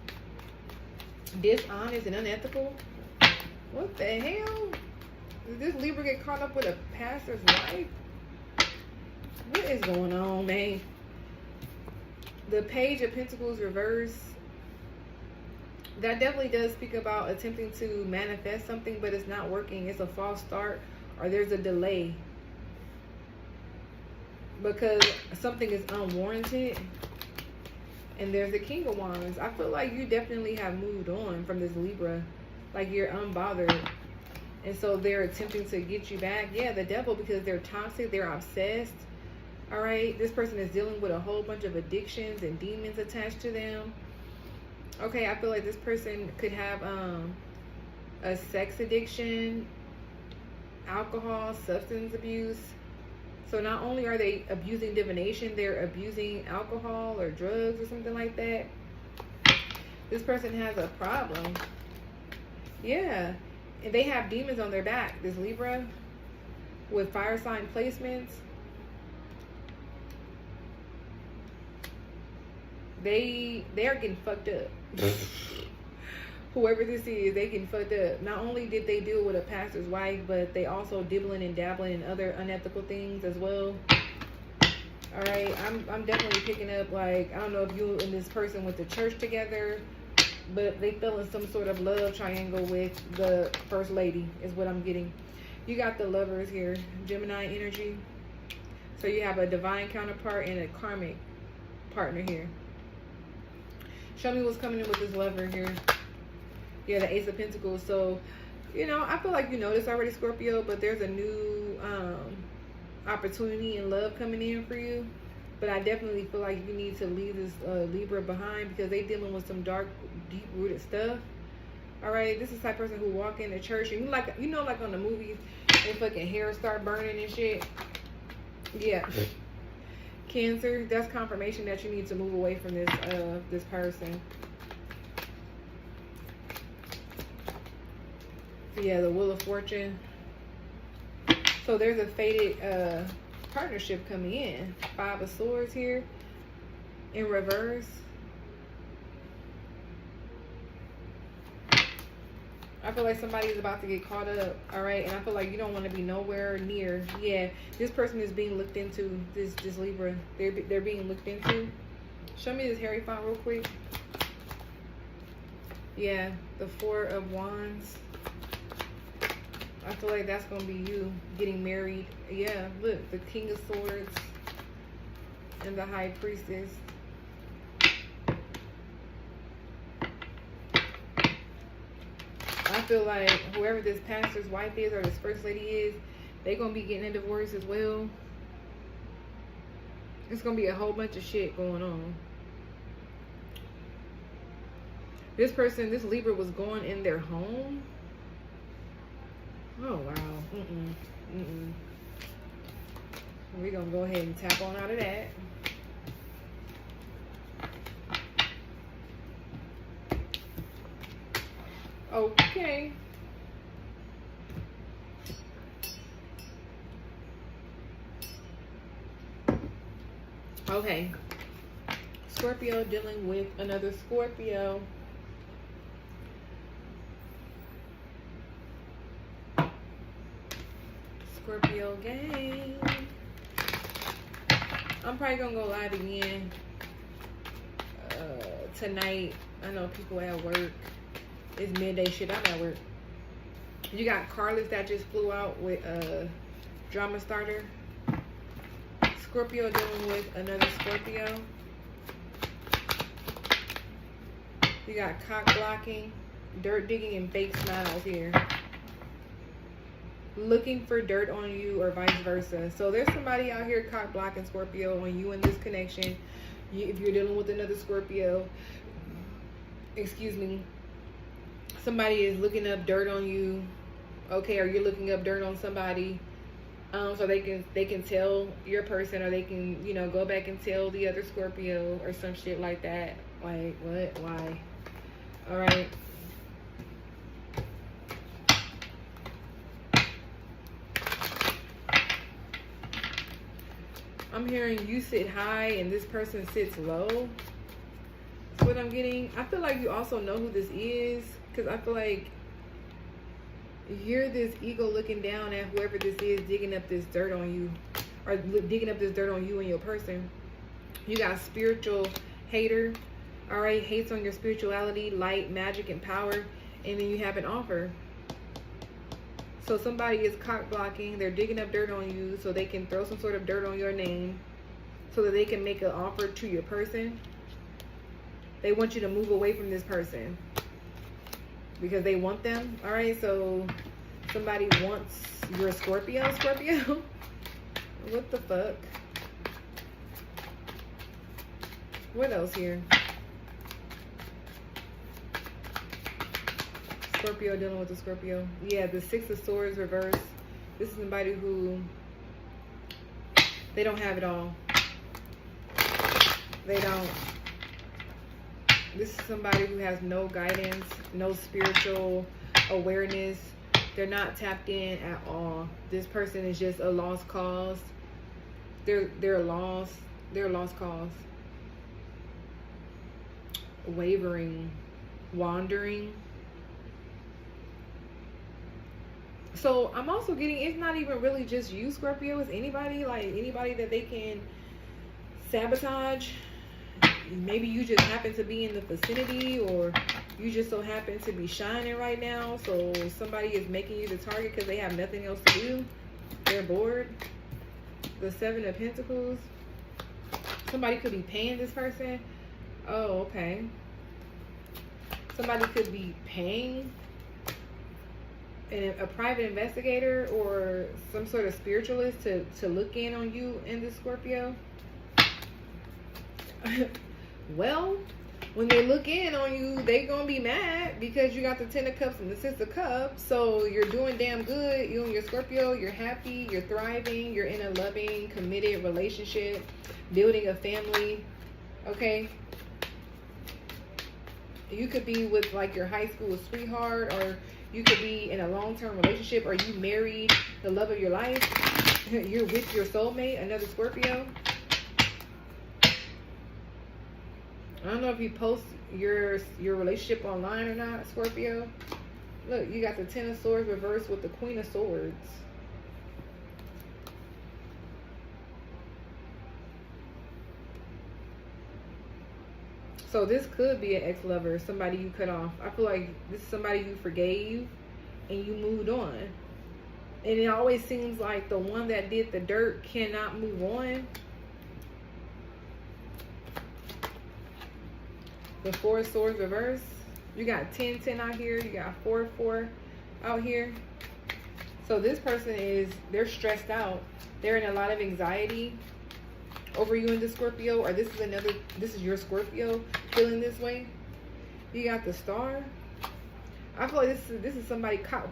dishonest, and unethical. What the hell? Did this Libra get caught up with a pastor's wife? What is going on, man? The Page of Pentacles reverse. That definitely does speak about attempting to manifest something, but it's not working. It's a false start, or there's a delay because something is unwarranted. And there's the King of Wands. I feel like you definitely have moved on from this Libra. Like you're unbothered. And so they're attempting to get you back. Yeah, the Devil, because they're toxic, they're obsessed. All right, this person is dealing with a whole bunch of addictions and demons attached to them. Okay, I feel like this person could have a sex addiction, alcohol, substance abuse. So not only are they abusing divination, they're abusing alcohol or drugs or something like that. This person has a problem. Yeah, and they have demons on their back, this Libra, with fire sign placements. They are getting fucked up. Whoever this is, they getting fucked up. Not only did they deal with a pastor's wife, but they also dibbling and dabbling in other unethical things as well. All right, I'm definitely picking up, like, I don't know if you and this person went to church together, but they fell in some sort of love triangle with the First Lady is what I'm getting. You got the Lovers here, Gemini energy. So you have a divine counterpart and a karmic partner here. Show me what's coming in with this Lover here. Yeah, the Ace of Pentacles. So, you know, I feel like you know this already, Scorpio, but there's a new opportunity and love coming in for you. But I definitely feel like you need to leave this Libra behind because they're dealing with some dark, deep-rooted stuff. All right, this is the type of person who walk into church and like on the movies, their fucking hair start burning and shit. Yeah. Cancer, that's confirmation that you need to move away from this person. Yeah, the Wheel of Fortune. So there's a fated partnership coming in. Five of Swords here in reverse. I feel like somebody is about to get caught up, all right? And I feel like you don't want to be nowhere near. Yeah, this person is being looked into, this Libra. They're being looked into. Show me this Hierophant real quick. Yeah, the Four of Wands. I feel like that's going to be you getting married. Yeah, look, the King of Swords and the High Priestess. I feel like whoever this pastor's wife is or this First Lady is, they're going to be getting a divorce as well. It's going to be a whole bunch of shit going on. This person, this Libra was going in their home. Oh, wow. We're going to go ahead and tap on out of that. Okay. Okay. Scorpio dealing with another Scorpio. Scorpio gang. I'm probably gonna go live again tonight. I know people at work. It's midday shit. I'm at work. You got Carlos that just flew out with a drama starter. Scorpio dealing with another Scorpio. You got cock blocking, dirt digging, and fake smiles here. Looking for dirt on you or vice versa. So there's somebody out here cock blocking Scorpio on you in this connection. If you're dealing with another Scorpio, excuse me, somebody is looking up dirt on you. Okay, or you're looking up dirt on somebody. So they can tell your person, or they can, you know, go back and tell the other Scorpio or some shit like that. Like, what? Why? All right. I'm hearing you sit high and this person sits low. That's what I'm getting. I feel like you also know who this is, because I feel like you're this ego looking down at whoever this is digging up this dirt on you, or digging up this dirt on you and your person. You got spiritual hater, all right, hates on your spirituality, light, magic, and power, and then you have an offer. So somebody is cock blocking. They're digging up dirt on you so they can throw some sort of dirt on your name, so that they can make an offer to your person. They want you to move away from this person because they want them. All right, so somebody wants your Scorpio. What the fuck? What else here? Scorpio dealing with the Scorpio. Yeah, the Six of Swords reverse. This is somebody who, they don't have it all. They don't. This is somebody who has no guidance, no spiritual awareness. They're not tapped in at all. This person is just a lost cause. They're lost. They're a lost cause. Wavering, wandering. So I'm also getting, it's not even really just you, Scorpio. It's anybody, like anybody that they can sabotage. Maybe you just happen to be in the vicinity, or you just so happen to be shining right now. So somebody is making you the target because they have nothing else to do. They're bored. The Seven of Pentacles. Somebody could be paying this person. Oh, okay. Somebody could be paying a private investigator or some sort of spiritualist to look in on you in this Scorpio. Well, when they look in on you, they gonna be mad because you got the Ten of Cups and the Six of Cups. So you're doing damn good. You and your Scorpio, you're happy, you're thriving, you're in a loving, committed relationship, building a family. Okay. You could be with like your high school sweetheart, or you could be in a long-term relationship, or you married the love of your life. You're with your soulmate, another Scorpio. I don't know if you post your relationship online or not, Scorpio. Look, you got the Ten of Swords reversed with the Queen of Swords. So this could be an ex-lover, somebody you cut off. I feel like this is somebody you forgave and you moved on. And it always seems like the one that did the dirt cannot move on. The Four of Swords reverse. You got 10-10 out here. You got 4-4 out here. So this person they're stressed out. They're in a lot of anxiety over you in the Scorpio, or this is your Scorpio feeling this way. You got the Star. I feel like this is somebody caught.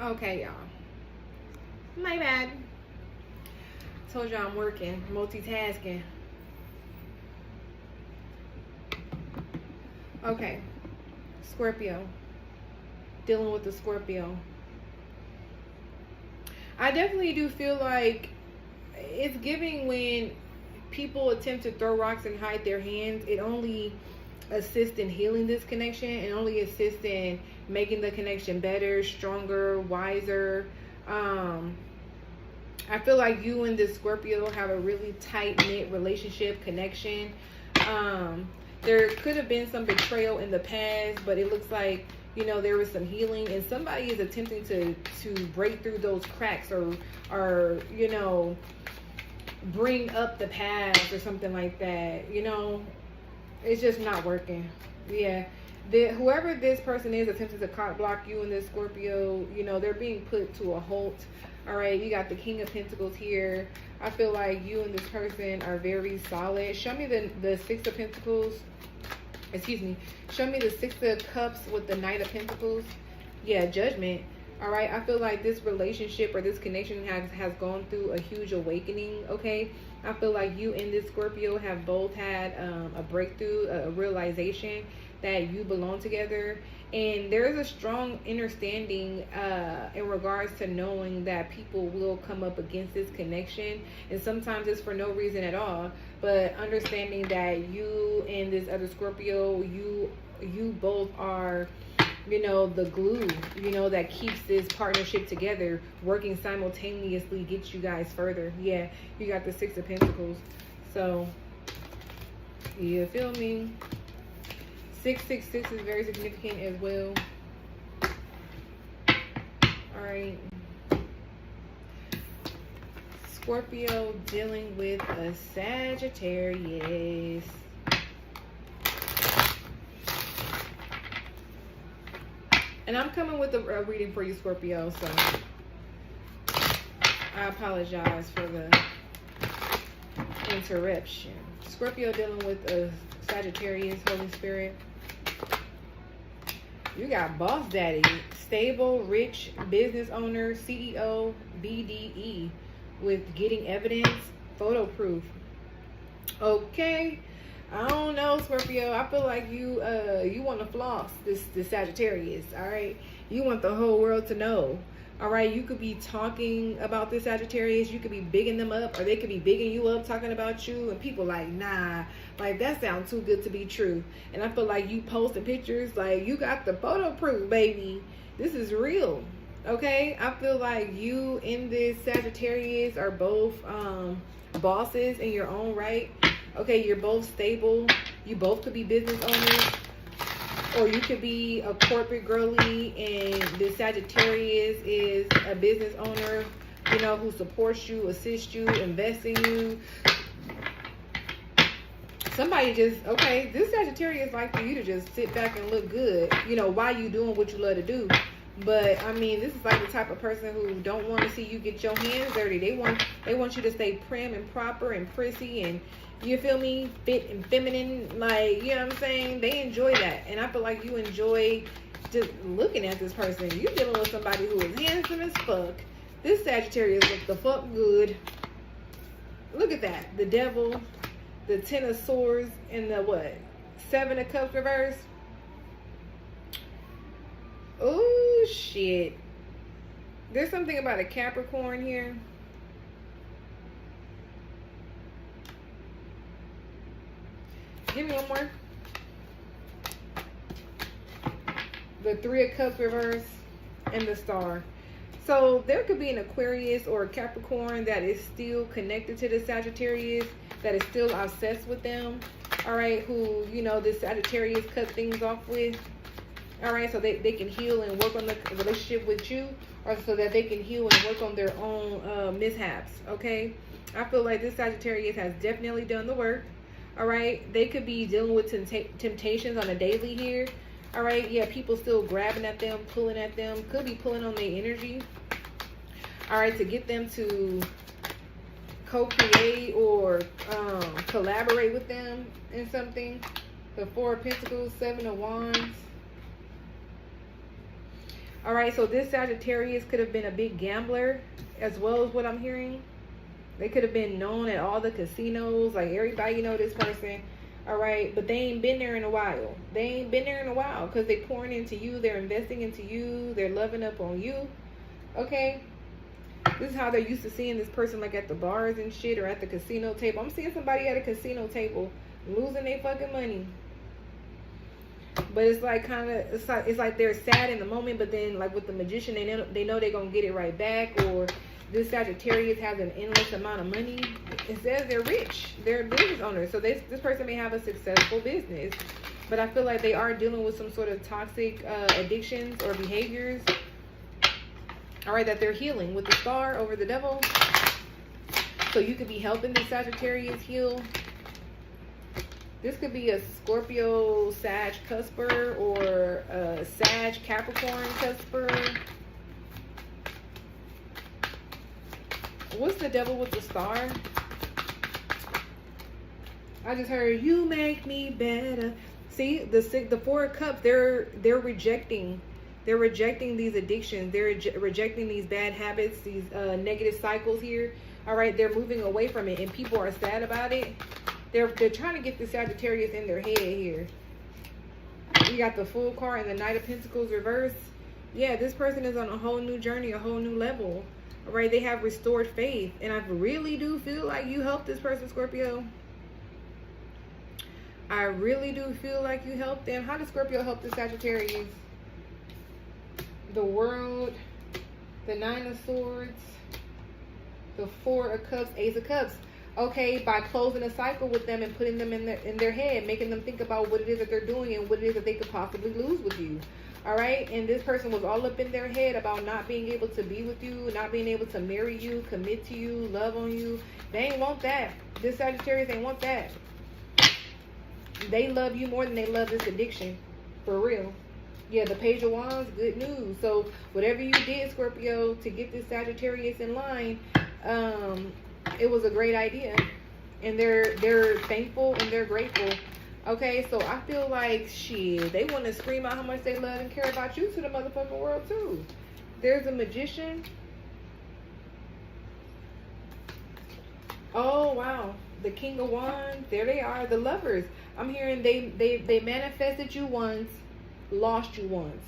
Okay, y'all. My bad. Told y'all I'm working, multitasking. Okay. Scorpio. Dealing with the Scorpio. I definitely do feel like it's giving when people attempt to throw rocks and hide their hands. It only assists in healing this connection. It only assists in making the connection better, stronger, wiser. I feel like you and this Scorpio have a really tight-knit relationship, connection. There could have been some betrayal in the past, but it looks like, you know, there was some healing, and somebody is attempting to break through those cracks or you know, bring up the past or something like that. You know, it's just not working. Yeah. Whoever this person is attempting to cock block you and this Scorpio, you know, they're being put to a halt. All right, you got the King of Pentacles here. I feel like you and this person are very solid. Show me the Six of Pentacles. Excuse me. Show me the Six of Cups with the Knight of Pentacles. Yeah, Judgment. All right, I feel like this relationship or this connection has gone through a huge awakening. Okay, I feel like you and this Scorpio have both had a breakthrough, a realization that you belong together, and there's a strong understanding in regards to knowing that people will come up against this connection, and sometimes it's for no reason at all, but understanding that you and this other Scorpio, you both are, you know, the glue, you know, that keeps this partnership together, working simultaneously, gets you guys further. Yeah, you got the Six of Pentacles. So, you feel me? 666 is very significant as well. All right. Scorpio dealing with a Sagittarius. And I'm coming with a reading for you, Scorpio, so I apologize for the interruption. Scorpio dealing with a Sagittarius, Holy Spirit. You got Boss Daddy, stable, rich, business owner, CEO, BDE, with getting evidence, photo proof. Okay. I don't know, Scorpio. I feel like you want to floss this Sagittarius, all right? You want the whole world to know, all right? You could be talking about this Sagittarius. You could be bigging them up, or they could be bigging you up, talking about you, and people like, nah, like, that sounds too good to be true. And I feel like you posting pictures, like, you got the photo proof, baby. This is real, okay? I feel like you and this Sagittarius are both bosses in your own right. Okay, you're both stable. You both could be business owners, or you could be a corporate girly, and the Sagittarius is a business owner, you know, who supports you, assists you, invests in you. Somebody just, okay, this Sagittarius like for you to just sit back and look good, you know, while you doing what you love to do. But I mean, this is like the type of person who don't want to see you get your hands dirty. They want you to stay prim and proper and prissy, and you feel me, fit and feminine, like, you know what I'm saying? They enjoy that, and I feel like you enjoy just looking at this person. You dealing with somebody who is handsome as fuck. This Sagittarius looks the fuck good. Look at that, the Devil, the Ten of Swords, and the what? Seven of Cups reverse. Oh shit. There's something about a Capricorn here. Give me one more. The Three of Cups reverse and the Star. So there could be an Aquarius or a Capricorn that is still connected to the Sagittarius, that is still obsessed with them. All right, who, you know, this Sagittarius cut things off with. All right, so they can heal and work on the relationship with you, or so that they can heal and work on their own mishaps. Okay, I feel like this Sagittarius has definitely done the work. All right, they could be dealing with temptations on a daily here. All right, yeah, people still grabbing at them, pulling at them, could be pulling on their energy. All right, to get them to co-create or collaborate with them in something. The Four of Pentacles, Seven of Wands. All right, so this Sagittarius could have been a big gambler as well as what I'm hearing. They could have been known at all the casinos. Like, everybody know this person. All right, but they ain't been there in a while. They ain't been there in a while because they pouring into you. They're investing into you. They're loving up on you. Okay? This is how they're used to seeing this person, like at the bars and shit, or at the casino table. I'm seeing somebody at a casino table losing their fucking money. But it's like kind of, it's like they're sad in the moment, but then like with the Magician, they know they're going to get it right back. Or this Sagittarius has an endless amount of money. It says they're rich. They're business owners. So this person may have a successful business. But I feel like they are dealing with some sort of toxic addictions or behaviors. All right, that they're healing with the Star over the Devil. So you could be helping the Sagittarius heal. This could be a Scorpio Sag cusper or a Sag Capricorn cusper. What's the Devil with the Star? I just heard, you make me better. See, the Four of Cups, they're rejecting. They're rejecting these addictions. They're rejecting these bad habits, these negative cycles here. All right, they're moving away from it, and people are sad about it. They're trying to get the Sagittarius in their head here. You got the Fool card and the Knight of Pentacles reversed. Yeah, this person is on a whole new journey, a whole new level. All right, they have restored faith, and I really do feel like you helped this person, Scorpio. I really do feel like you helped them. How does Scorpio help the Sagittarius? The World, the Nine of Swords, the Four of Cups, Ace of Cups. Okay, by closing a cycle with them and putting them in their head, making them think about what it is that they're doing and what it is that they could possibly lose with you. All right, and this person was all up in their head about not being able to be with you, not being able to marry you, commit to you, love on you. They ain't want that. This Sagittarius ain't want that. They love you more than they love this addiction, for real. Yeah, the Page of Wands, good news. So whatever you did, Scorpio, to get this Sagittarius in line, it was a great idea, and they're thankful and they're grateful. Okay, so I feel like shit, they want to scream out how much they love and care about you to the motherfucking world too. There's a Magician. Oh wow, the King of Wands. There they are, the Lovers. I'm hearing they manifested you once, lost you once.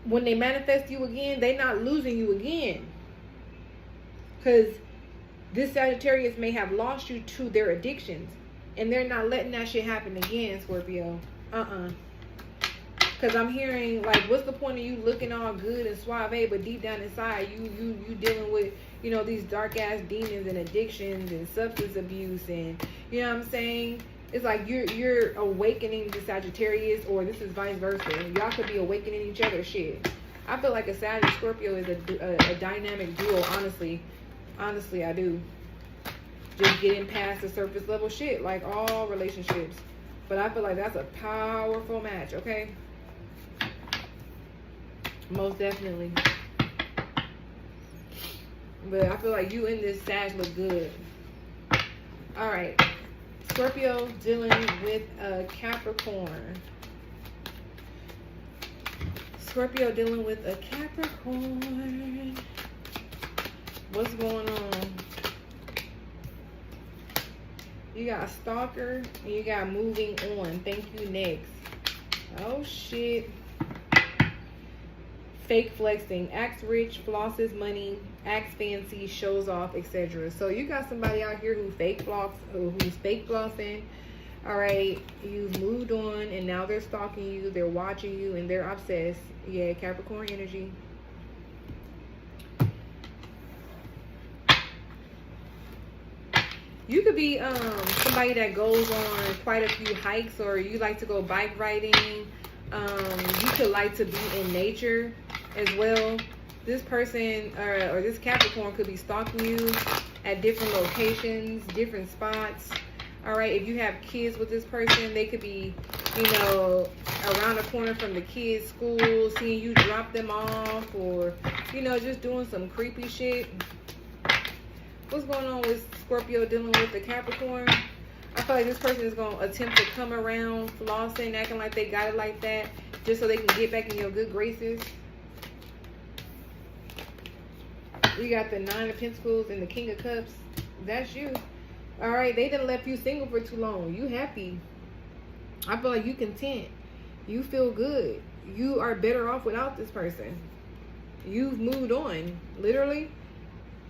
When they manifest you again, they not losing you again. Because this Sagittarius may have lost you to their addictions, and they're not letting that shit happen again, Scorpio. Because I'm hearing, like, what's the point of you looking all good and suave, but deep down inside, you dealing with, you know, these dark-ass demons and addictions and substance abuse, and, you know what I'm saying? It's like you're awakening the Sagittarius, or this is vice versa. Y'all could be awakening each other. Shit. I feel like a Sag and Scorpio is a dynamic duo, honestly. Honestly, I do. Just getting past the surface level shit, like all relationships. But I feel like that's a powerful match, okay? Most definitely. But I feel like you and this Sag look good. All right. Scorpio dealing with a Capricorn. Scorpio dealing with a Capricorn. What's going on? You got Stalker and you got Moving On. Thank you, next. Oh shit. Fake flexing. Acts rich, flosses money, acts fancy, shows off, etc. So you got somebody out here who's fake flossing. All right, you've moved on and now they're stalking you, they're watching you, and they're obsessed. Yeah, Capricorn energy. You could be somebody that goes on quite a few hikes, or you like to go bike riding. You could like to be in nature as well. This person or this Capricorn could be stalking you at different locations, different spots. All right, if you have kids with this person, they could be, you know, around the corner from the kids' school, seeing you drop them off, or, you know, just doing some creepy shit. What's going on with Scorpio dealing with the Capricorn? I feel like this person is going to attempt to come around flossing, acting like they got it like that, just so they can get back in your good graces. We got the 9 of Pentacles and the King of Cups. That's you. All right, they done left you single for too long. You happy. I feel like you content. You feel good. You are better off without this person. You've moved on. Literally,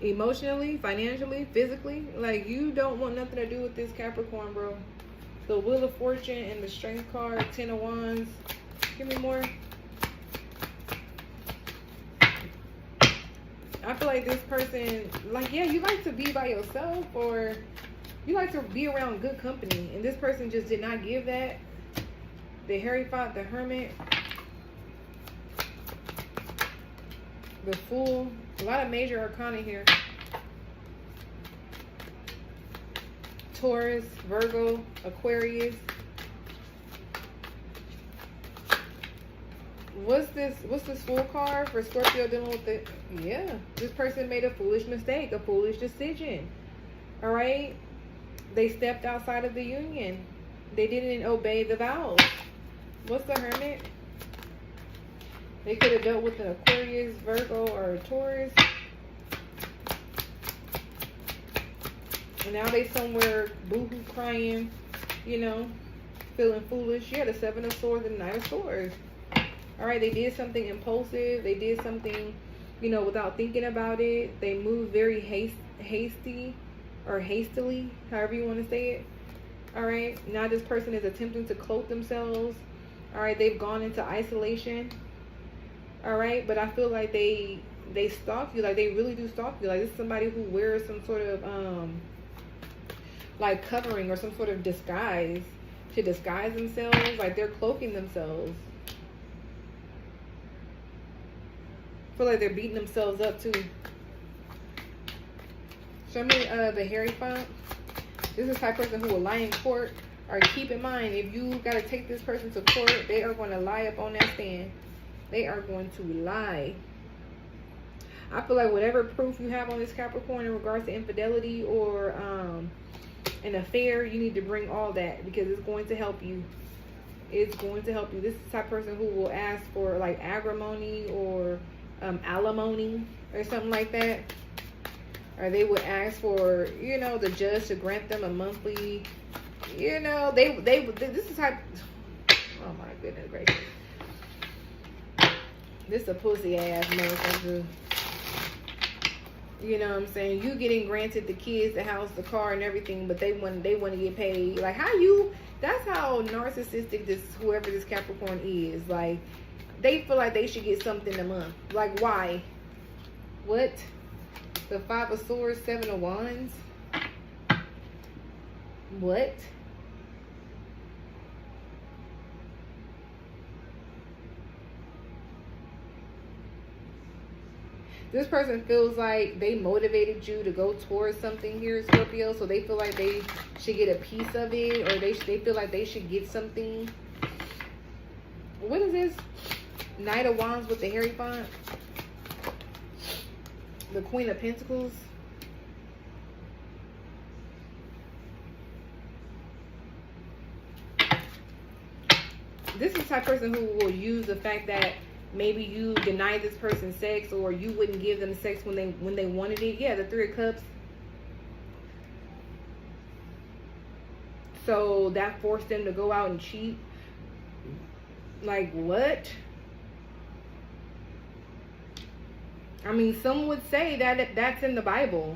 emotionally, financially, physically. Like, you don't want nothing to do with this Capricorn, bro. The Wheel of Fortune and the Strength card, 10 of Wands. Give me more. I feel like this person, like, yeah, you like to be by yourself, or you like to be around good company. And this person just did not give that. The Hierophant, the Hermit, the Fool. A lot of major arcana here. Taurus, Virgo, Aquarius. What's this Fool card for Scorpio dealing with the, yeah, this person made a foolish mistake, a foolish decision. All right, they stepped outside of the union. They didn't obey the vows. What's the Hermit? They could have dealt with an Aquarius, Virgo, or a Taurus. And now they somewhere boohoo crying, you know, feeling foolish. Yeah, the 7 of Swords and the Knight of Swords. All right, they did something impulsive. They did something, you know, without thinking about it. They moved very hastily, however you want to say it. All right, now this person is attempting to cloak themselves. All right, they've gone into isolation. All right, but I feel like they stalk you. Like, they really do stalk you. Like, this is somebody who wears some sort of like covering or some sort of disguise to disguise themselves. Like, they're cloaking themselves. I feel like they're beating themselves up too. Show me the Hierophant. This is the type of person who will lie in court. Or keep in mind, if you got to take this person to court, they are going to lie up on that stand. They are going to lie. I feel like whatever proof you have on this Capricorn in regards to infidelity or an affair, you need to bring all that, because it's going to help you. It's going to help you. This is the type of person who will ask for like agrimony or alimony or something like that. Or they would ask for, you know, the judge to grant them a monthly, you know, this is type, oh my goodness gracious. This is a pussy ass motherfucker. You know what I'm saying? You getting granted the kids, the house, the car, and everything, but they want to get paid. Like, how you? That's how narcissistic this whoever this Capricorn is. Like, they feel like they should get something a month. Like, why? What? The 5 of Swords, 7 of Wands. What? This person feels like they motivated you to go towards something here, Scorpio. So they feel like they should get a piece of it, or they feel like they should get something. What is this? Knight of Wands with the Hierophant. The Queen of Pentacles. This is the type of person who will use the fact that maybe you denied this person sex, or you wouldn't give them sex when they wanted it. Yeah, the 3 of Cups. So that forced them to go out and cheat. Like, what? I mean, some would say that that's in the Bible.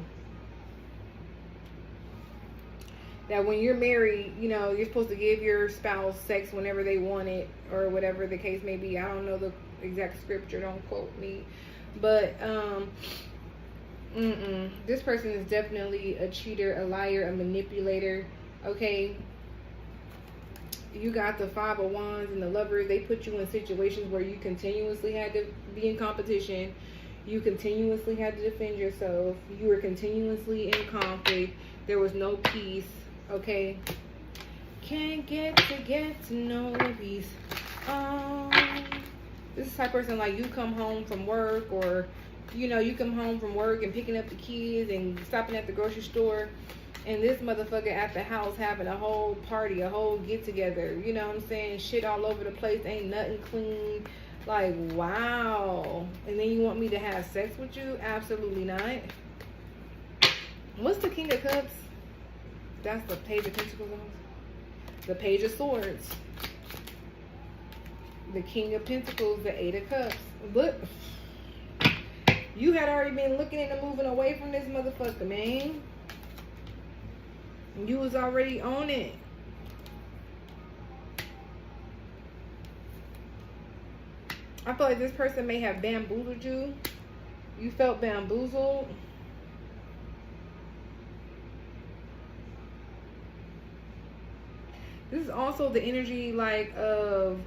That when you're married, you know, you're supposed to give your spouse sex whenever they want it, or whatever the case may be. I don't know the exact scripture, don't quote me. But this person is definitely a cheater, a liar, a manipulator. Okay, you got the 5 of Wands and the Lovers. They put you in situations where you continuously had to be in competition. You continuously had to defend yourself. You were continuously in conflict. There was no peace. Okay, can't get to know peace. This is the type of person, like, you come home from work, or, you know, you come home from work and picking up the kids and stopping at the grocery store, And this motherfucker at the house having a whole party, a whole get together. You know what I'm saying? Shit all over the place. Ain't nothing clean. Like, wow. And then you want me to have sex with you? Absolutely not. What's the King of Cups? That's the Page of Pentacles. The Page of Swords. The King of Pentacles. The Eight of Cups. Look. You had already been looking and moving away from this motherfucker, man. You was already on it. I feel like this person may have bamboozled you. You felt bamboozled. This is also the energy like of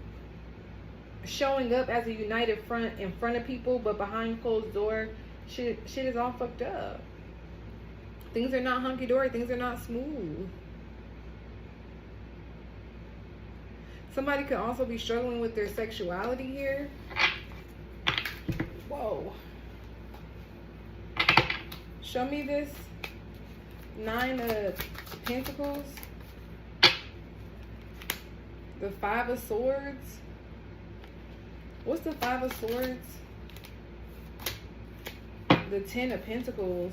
showing up as a united front in front of people, but behind closed door, shit is all fucked up. Things are not hunky-dory. Things are not smooth. Somebody could also be struggling with their sexuality here. Whoa. Show me this. 9 of Pentacles. The 5 of Swords. What's the 5 of Swords? The 10 of Pentacles.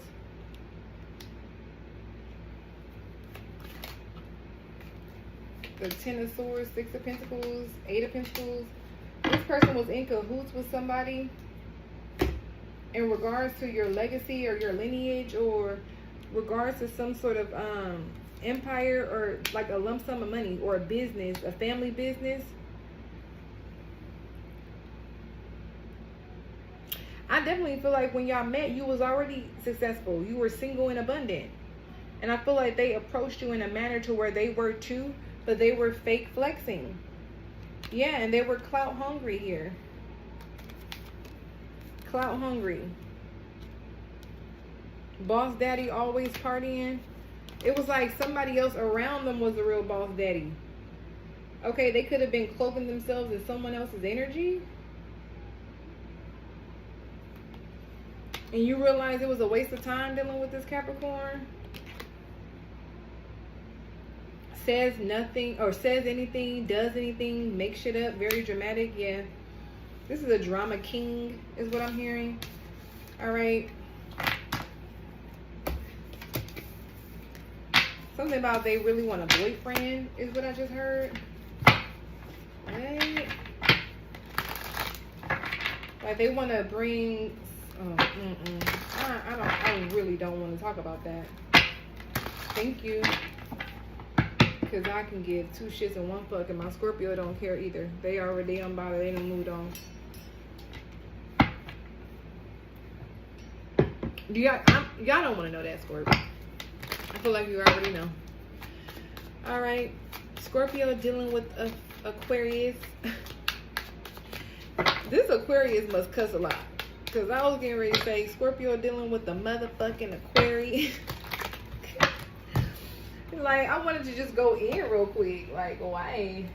The 10 of Swords, 6 of Pentacles, 8 of Pentacles. This person was in cahoots with somebody in regards to your legacy or your lineage, or regards to some sort of empire, or like a lump sum of money, or a business, a family business. I definitely feel like when y'all met, you was already successful. You were single and abundant. And I feel like they approached you in a manner to where they were too, but they were fake flexing. Yeah, and they were clout hungry here. Clout hungry. Boss daddy always partying. It was like somebody else around them was the real boss daddy. Okay, they could have been cloaking themselves in someone else's energy. And you realize it was a waste of time dealing with this Capricorn. Says nothing, or says anything, does anything, makes shit up, very dramatic. Yeah, this is a drama king is what I'm hearing. All right, something about they really want a boyfriend is what I just heard. Right, like they want to bring I really don't want to talk about that. Thank you. Because I can give 2 shits and 1 fuck, and my Scorpio don't care either. They already unbothered. They done moved on. Y'all don't want to know that, Scorpio. I feel like you already know. All right, Scorpio dealing with Aquarius. This Aquarius must cuss a lot. Because I was getting ready to say Scorpio dealing with the motherfucking Aquarius. Like, I wanted to just go in real quick. Like, why?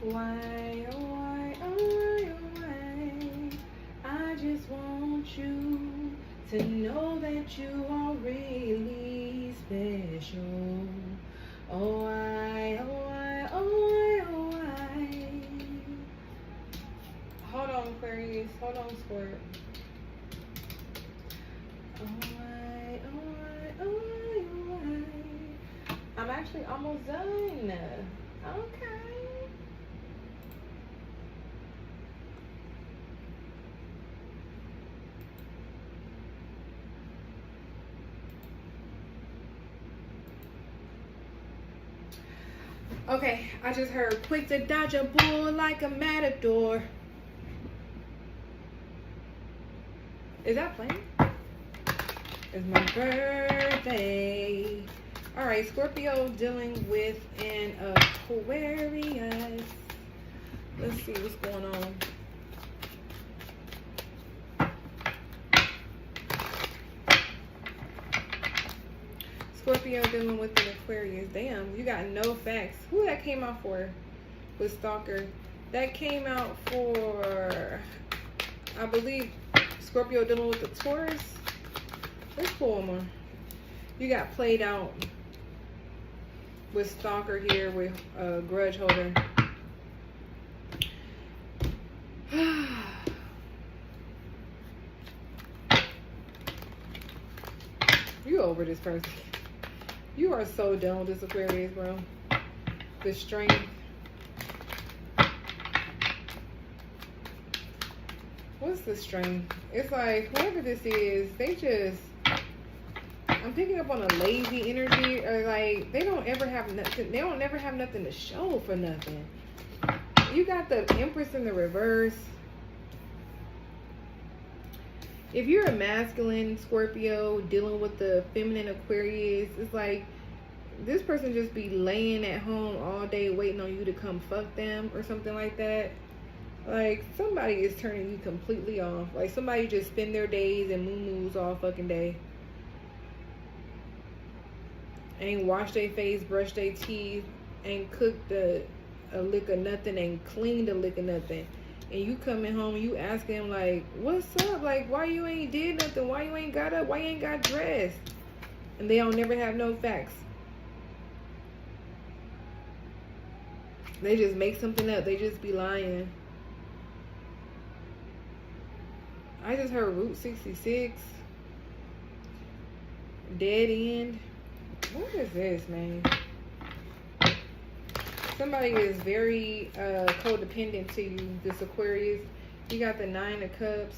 Why, oh, why, oh, why, oh, why? I just want you to know that you are really special. Oh, why, oh, why, oh, why, oh, why? Hold on, Aquarius. Hold on, Squirt. Oh, why, oh, why, oh, why? I'm actually almost done. Okay. Okay, I just heard quick to dodge a bull like a matador. Is that playing? It's my birthday. All right, Scorpio dealing with an Aquarius. Let's see what's going on. Scorpio dealing with an Aquarius. Damn, you got no facts. Who that came out for with Stalker? That came out for, I believe, Scorpio dealing with the Taurus. Let's pull one more. You got played out with stalker here, with grudge holder. You over this person. You are so done with this Aquarius, bro. The strength. What's the strength? It's like whoever this is, they just, I'm picking up on a lazy energy, or like they don't ever have nothing. They don't never have nothing to show for nothing. You got the Empress in the reverse. If you're a masculine Scorpio dealing with the feminine Aquarius, it's like this person just be laying at home all day waiting on you to come fuck them or something like that. Like somebody is turning you completely off. Like somebody just spend their days and moo-moos all fucking day. Ain't wash their face, brush their teeth, ain't cooked a lick of nothing, ain't cleaned a lick of nothing. And you coming home and you asking him like, what's up? Like, why you ain't did nothing? Why you ain't got up? Why you ain't got dressed? And they don't never have no facts. They just make something up. They just be lying. I just heard Route 66. Dead end. What is this, man? Somebody is very codependent to you, this Aquarius. You got the 9 of Cups.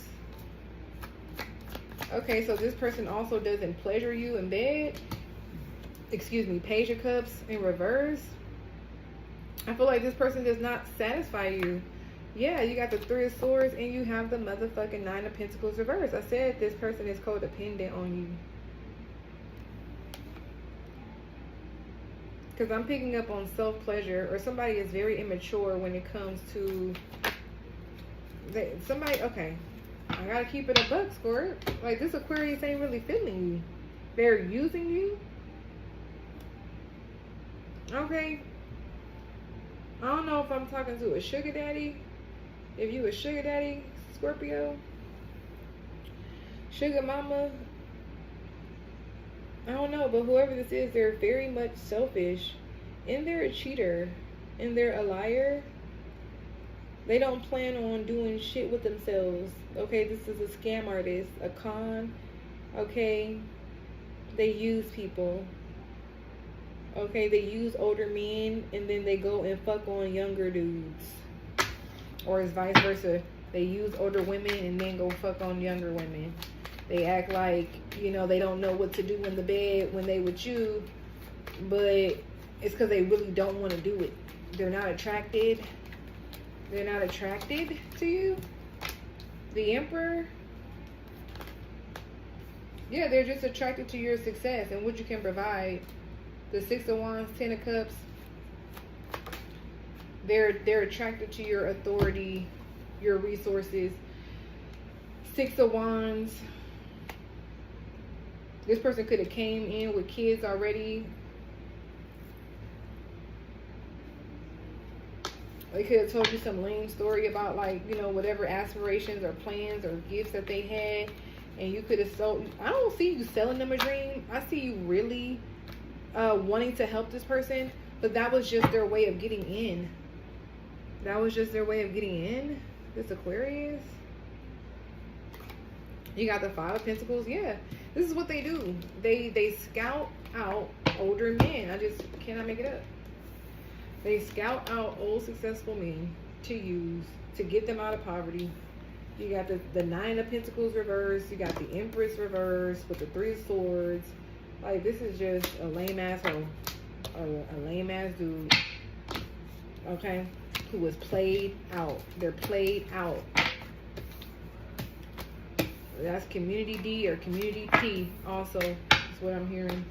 Okay, so this person also doesn't pleasure you in bed. Excuse me, Page of Cups in reverse. I feel like this person does not satisfy you. Yeah, you got the 3 of Swords and you have the motherfucking 9 of Pentacles reverse. I said this person is codependent on you. Because I'm picking up on self-pleasure, or somebody is very immature when it comes to somebody. Okay, I gotta keep it a buck, Squirt. Like this Aquarius ain't really feeling you. They're using you. Okay. I don't know if I'm talking to a sugar daddy. If you a sugar daddy, Scorpio, sugar mama, I don't know, but whoever this is, they're very much selfish, and they're a cheater, and they're a liar. They don't plan on doing shit with themselves. Okay, this is a scam artist, a con. Okay, they use people. Okay, they use older men, and then they go and fuck on younger dudes. Or it's vice versa. They use older women and then go fuck on younger women. They act like, you know, they don't know what to do in the bed when they with you, but it's because they really don't want to do it. They're not attracted. They're not attracted to you. The Emperor. Yeah, they're just attracted to your success and what you can provide. The 6 of Wands, 10 of Cups. They're attracted to your authority, your resources. 6 of Wands. This person could have came in with kids already. They could have told you some lame story about, like, you know, whatever aspirations or plans or gifts that they had. And you could have sold. I don't see you selling them a dream. I see you really wanting to help this person. But that was just their way of getting in. That was just their way of getting in. This Aquarius. You got the 5 of Pentacles. Yeah. This is what they do. They scout out older men. I just cannot make it up. They scout out old successful men to use to get them out of poverty. You got the 9 of Pentacles reverse. You got the Empress reverse with the 3 of Swords. Like, this is just a lame asshole. A lame ass dude. Okay? Who was played out. They're played out. That's community D or community T also. That's what I'm hearing.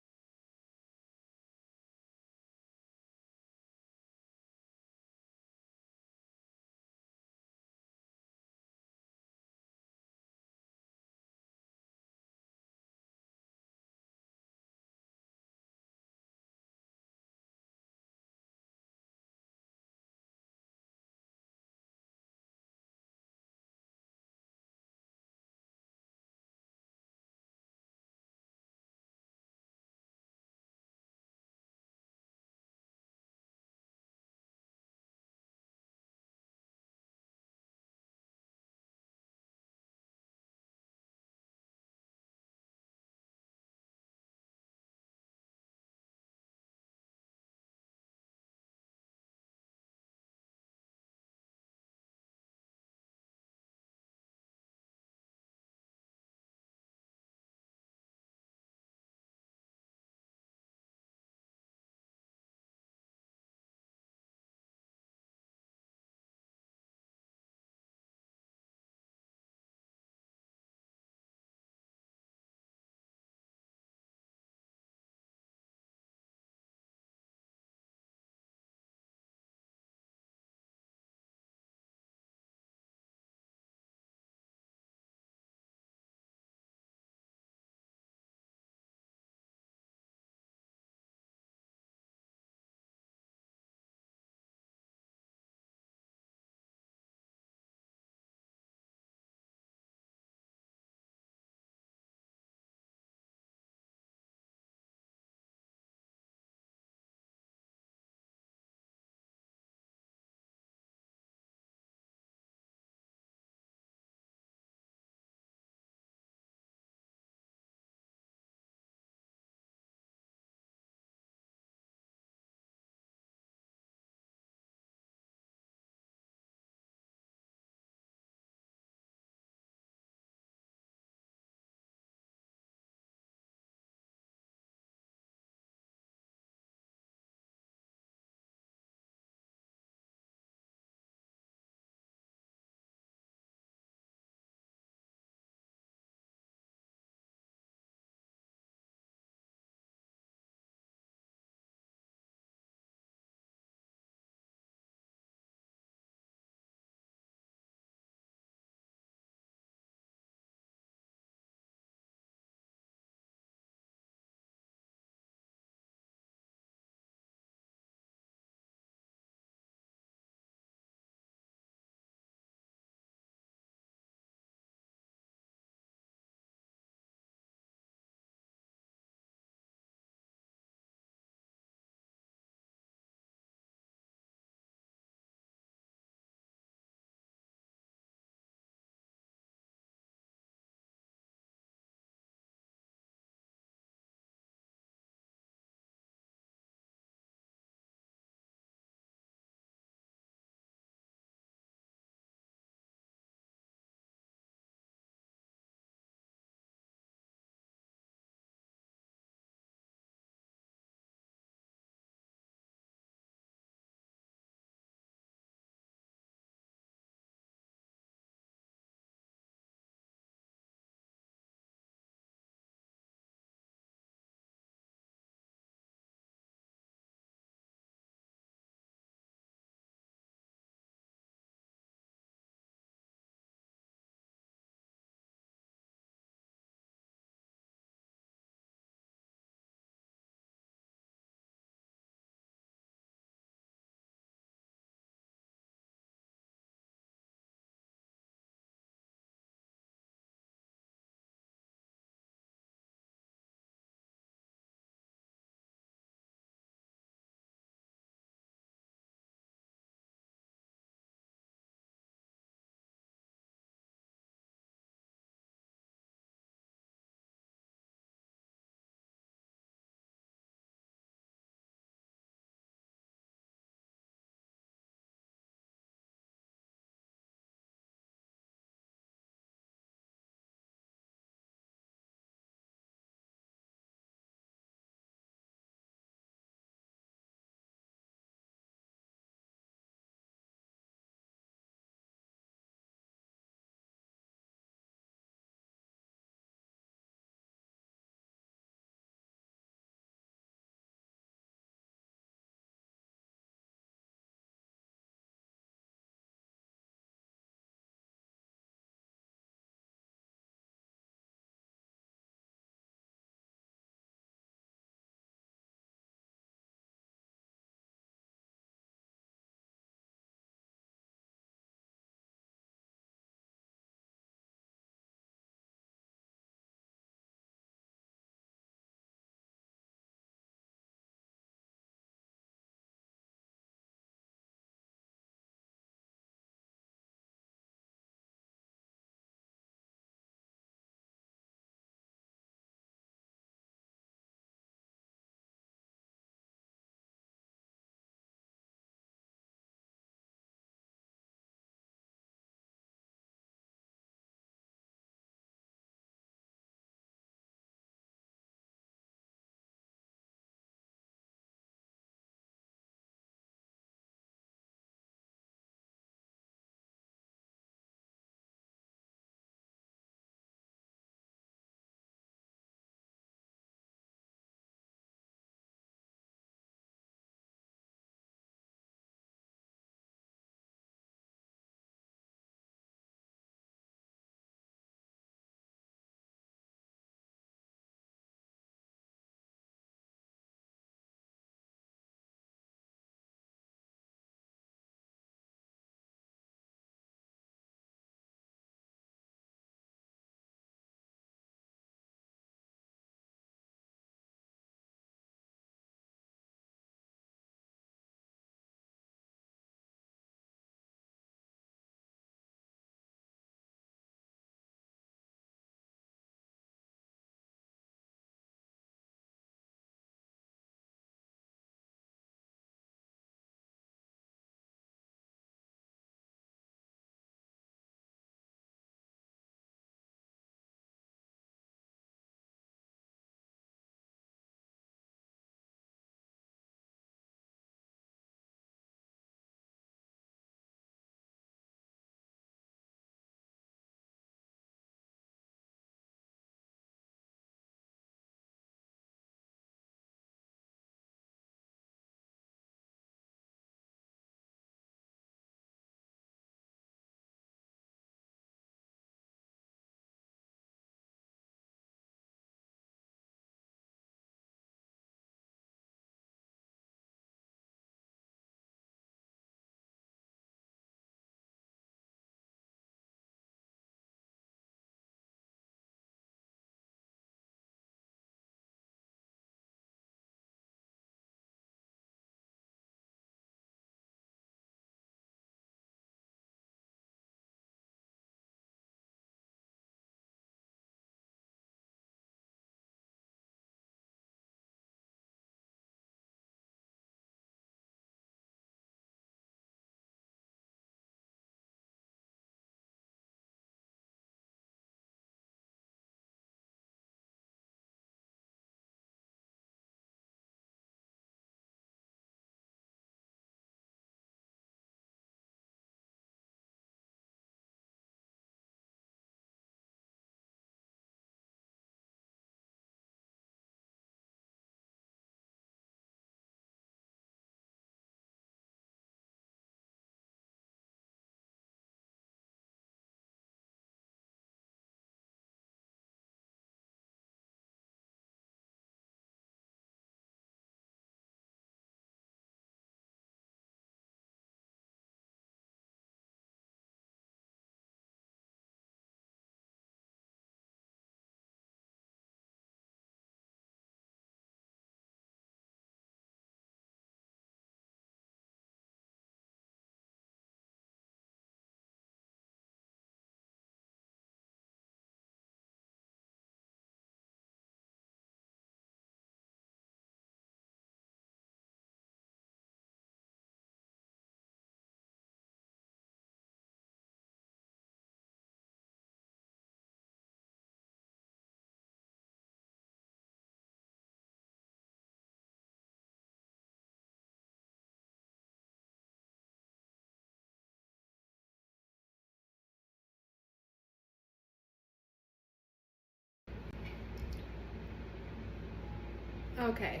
Okay.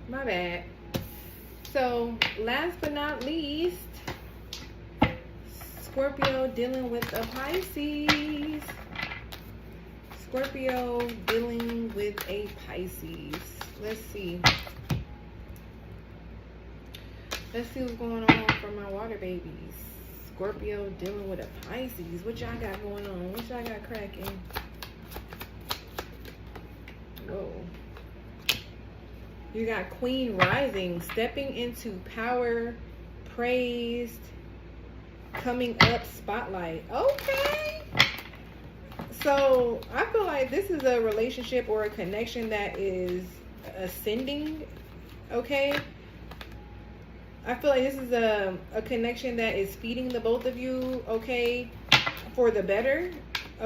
My bad. So, last but not least, Scorpio dealing with a Pisces. Scorpio dealing with a Pisces. Let's see. Let's see what's going on for my water babies. Scorpio dealing with a Pisces. What y'all got going on? What y'all got cracking? Whoa. You got Queen rising, stepping into power, praised, coming up, spotlight. Okay. So I feel like this is a relationship or a connection that is ascending. Okay. I feel like this is a connection that is feeding the both of you, okay, for the better.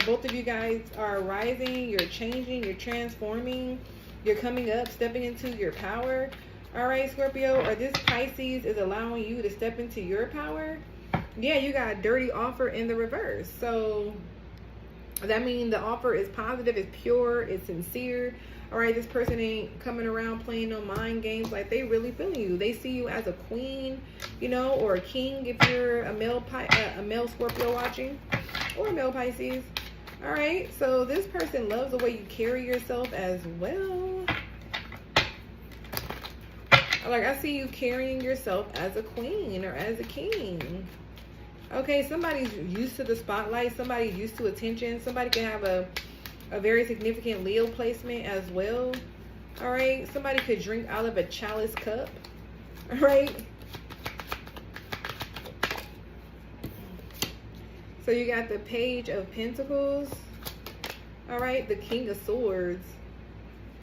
Both of you guys are rising, you're changing, you're transforming, you're coming up, stepping into your power. All right, Scorpio, or this Pisces is allowing you to step into your power. Yeah, you got a dirty offer in the reverse. So that means the offer is positive, it's pure, it's sincere. All right, this person ain't coming around playing no mind games. Like, they really feeling you. They see you as a queen, you know, or a king if you're a male Scorpio watching, or a male Pisces. All right, so this person loves the way you carry yourself as well. Like, I see you carrying yourself as a queen or as a king. Okay, somebody's used to the spotlight. Somebody's used to attention. Somebody can have a very significant Leo placement as well. All right, somebody could drink out of a chalice cup. All right. So you got the Page of Pentacles. All right, the King of Swords.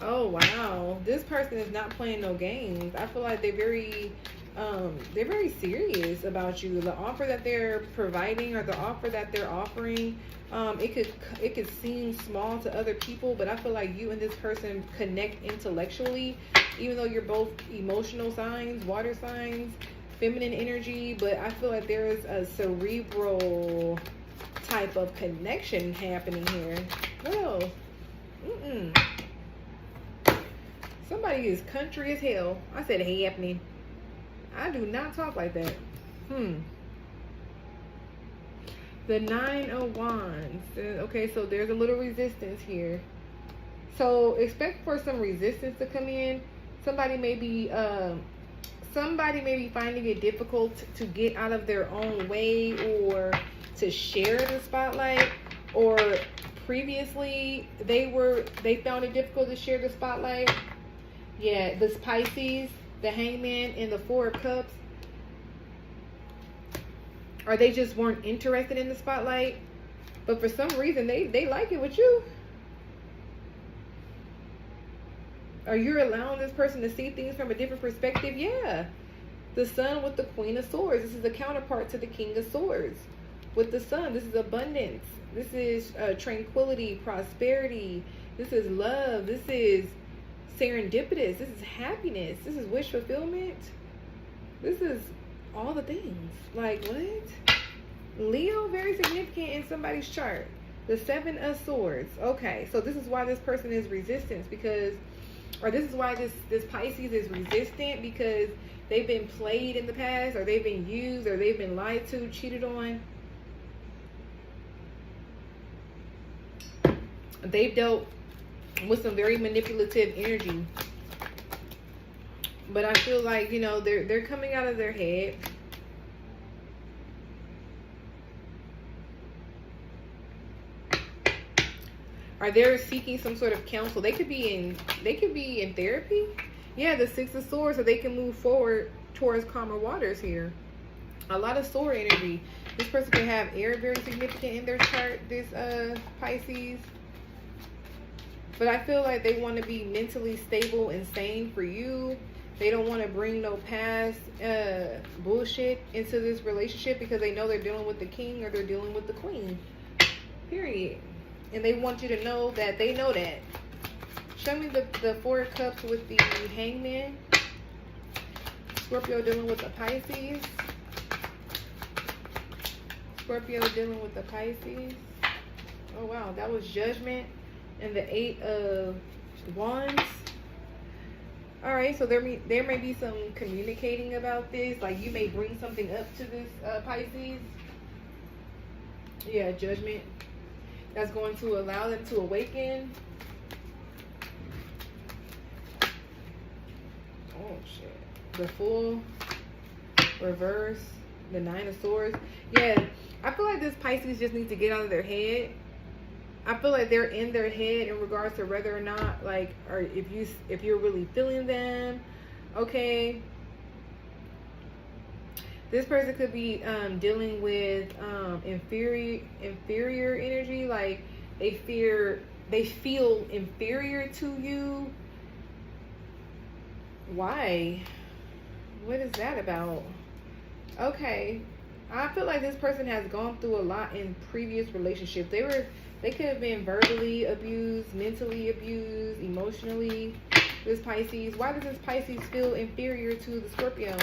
Oh wow, this person is not playing no games. I feel like they're very serious about you. The offer that they're providing, or the offer that they're offering, it could seem small to other people, but I feel like you and this person connect intellectually, even though you're both emotional signs, water signs, feminine energy. But I feel like there is a cerebral type of connection happening here. Well, somebody is country as hell. I said happening. I do not talk like that. The Nine of Wands. Okay, so there's a little resistance here. So expect for some resistance to come in. Somebody may be finding it difficult to get out of their own way, or to share the spotlight, or previously they found it difficult to share the spotlight. Yeah, this Pisces, the Hangman, and the Four of Cups. Or they just weren't interested in the spotlight, but for some reason they like it with you. Or you're allowing this person to see things from a different perspective. Yeah. The Sun with the Queen of Swords. This is the counterpart to the King of Swords. With the Sun, this is abundance. This is tranquility, prosperity. This is love. This is serendipitous. This is happiness. This is wish fulfillment. This is all the things. Like, what? Leo, very significant in somebody's chart. The Seven of Swords. Okay, so this is why this person is resistant, because, or this is why this Pisces is resistant, because they've been played in the past, or they've been used, or they've been lied to, cheated on. They've dealt with some very manipulative energy. But I feel like, you know, they're coming out of their head. Or they're seeking some sort of counsel. They could be in therapy. Yeah, the Six of Swords, so they can move forward towards calmer waters here. A lot of sword energy. This person can have air very significant in their chart, this Pisces. But I feel like they want to be mentally stable and sane for you. They don't want to bring no past bullshit into this relationship, because they know they're dealing with the king or they're dealing with the queen. Period. And they want you to know that they know that. Show me the Four of Cups with the Hangman. Scorpio dealing with the Pisces. Scorpio dealing with the Pisces. Oh wow, that was Judgment. And the Eight of Wands. All right, so there may be some communicating about this. Like you may bring something up to this Pisces. Yeah, judgment. That's going to allow them to awaken. Oh shit. The Fool, reverse, the Nine of Swords. Yeah, I feel like this Pisces just needs to get out of their head. I feel like they're in their head in regards to whether or not, like, or if you're really feeling them. Okay. This person could be dealing with inferior energy, like they feel inferior to you. Why? What is that about? Okay. I feel like this person has gone through a lot in previous relationships. They could have been verbally abused, mentally abused, emotionally. This Pisces. Why does this Pisces feel inferior to the Scorpio?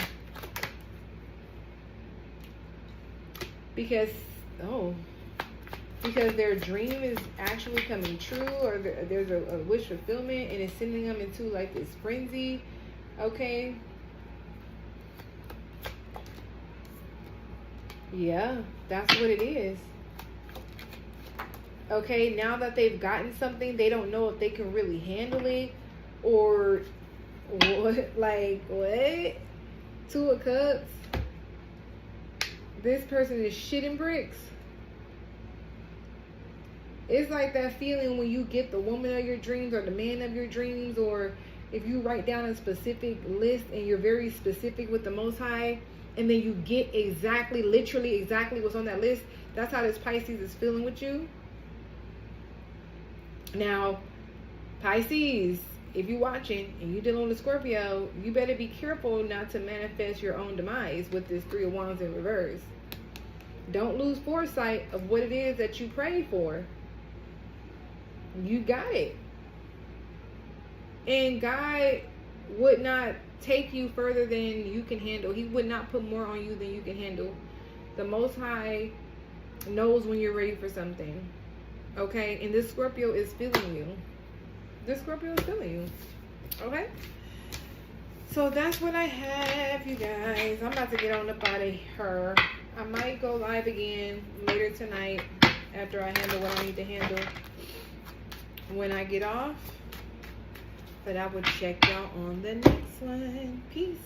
Because their dream is actually coming true, or there's a wish fulfillment, and it's sending them into like this frenzy. Okay. Yeah, that's what it is. Okay, now that they've gotten something, they don't know if they can really handle it, or what? Like what? Two of Cups. This person is shitting bricks. It's like that feeling when you get the woman of your dreams or the man of your dreams, or if you write down a specific list and you're very specific with the Most High, and then you get literally exactly what's on that list. That's how this Pisces is feeling with you. Now, Pisces, if you're watching and you're dealing with a Scorpio, you better be careful not to manifest your own demise with this Three of Wands in reverse. Don't lose foresight of what it is that you prayed for. You got it. And God would not take you further than you can handle. He would not put more on you than you can handle. The Most High knows when you're ready for something. Okay? And this Scorpio is feeling you. This Scorpio is feeling you. Okay? So that's what I have, you guys. I'm about to get on up out of her. I might go live again later tonight after I handle what I need to handle when I get off. But I will check y'all on the next one. Peace.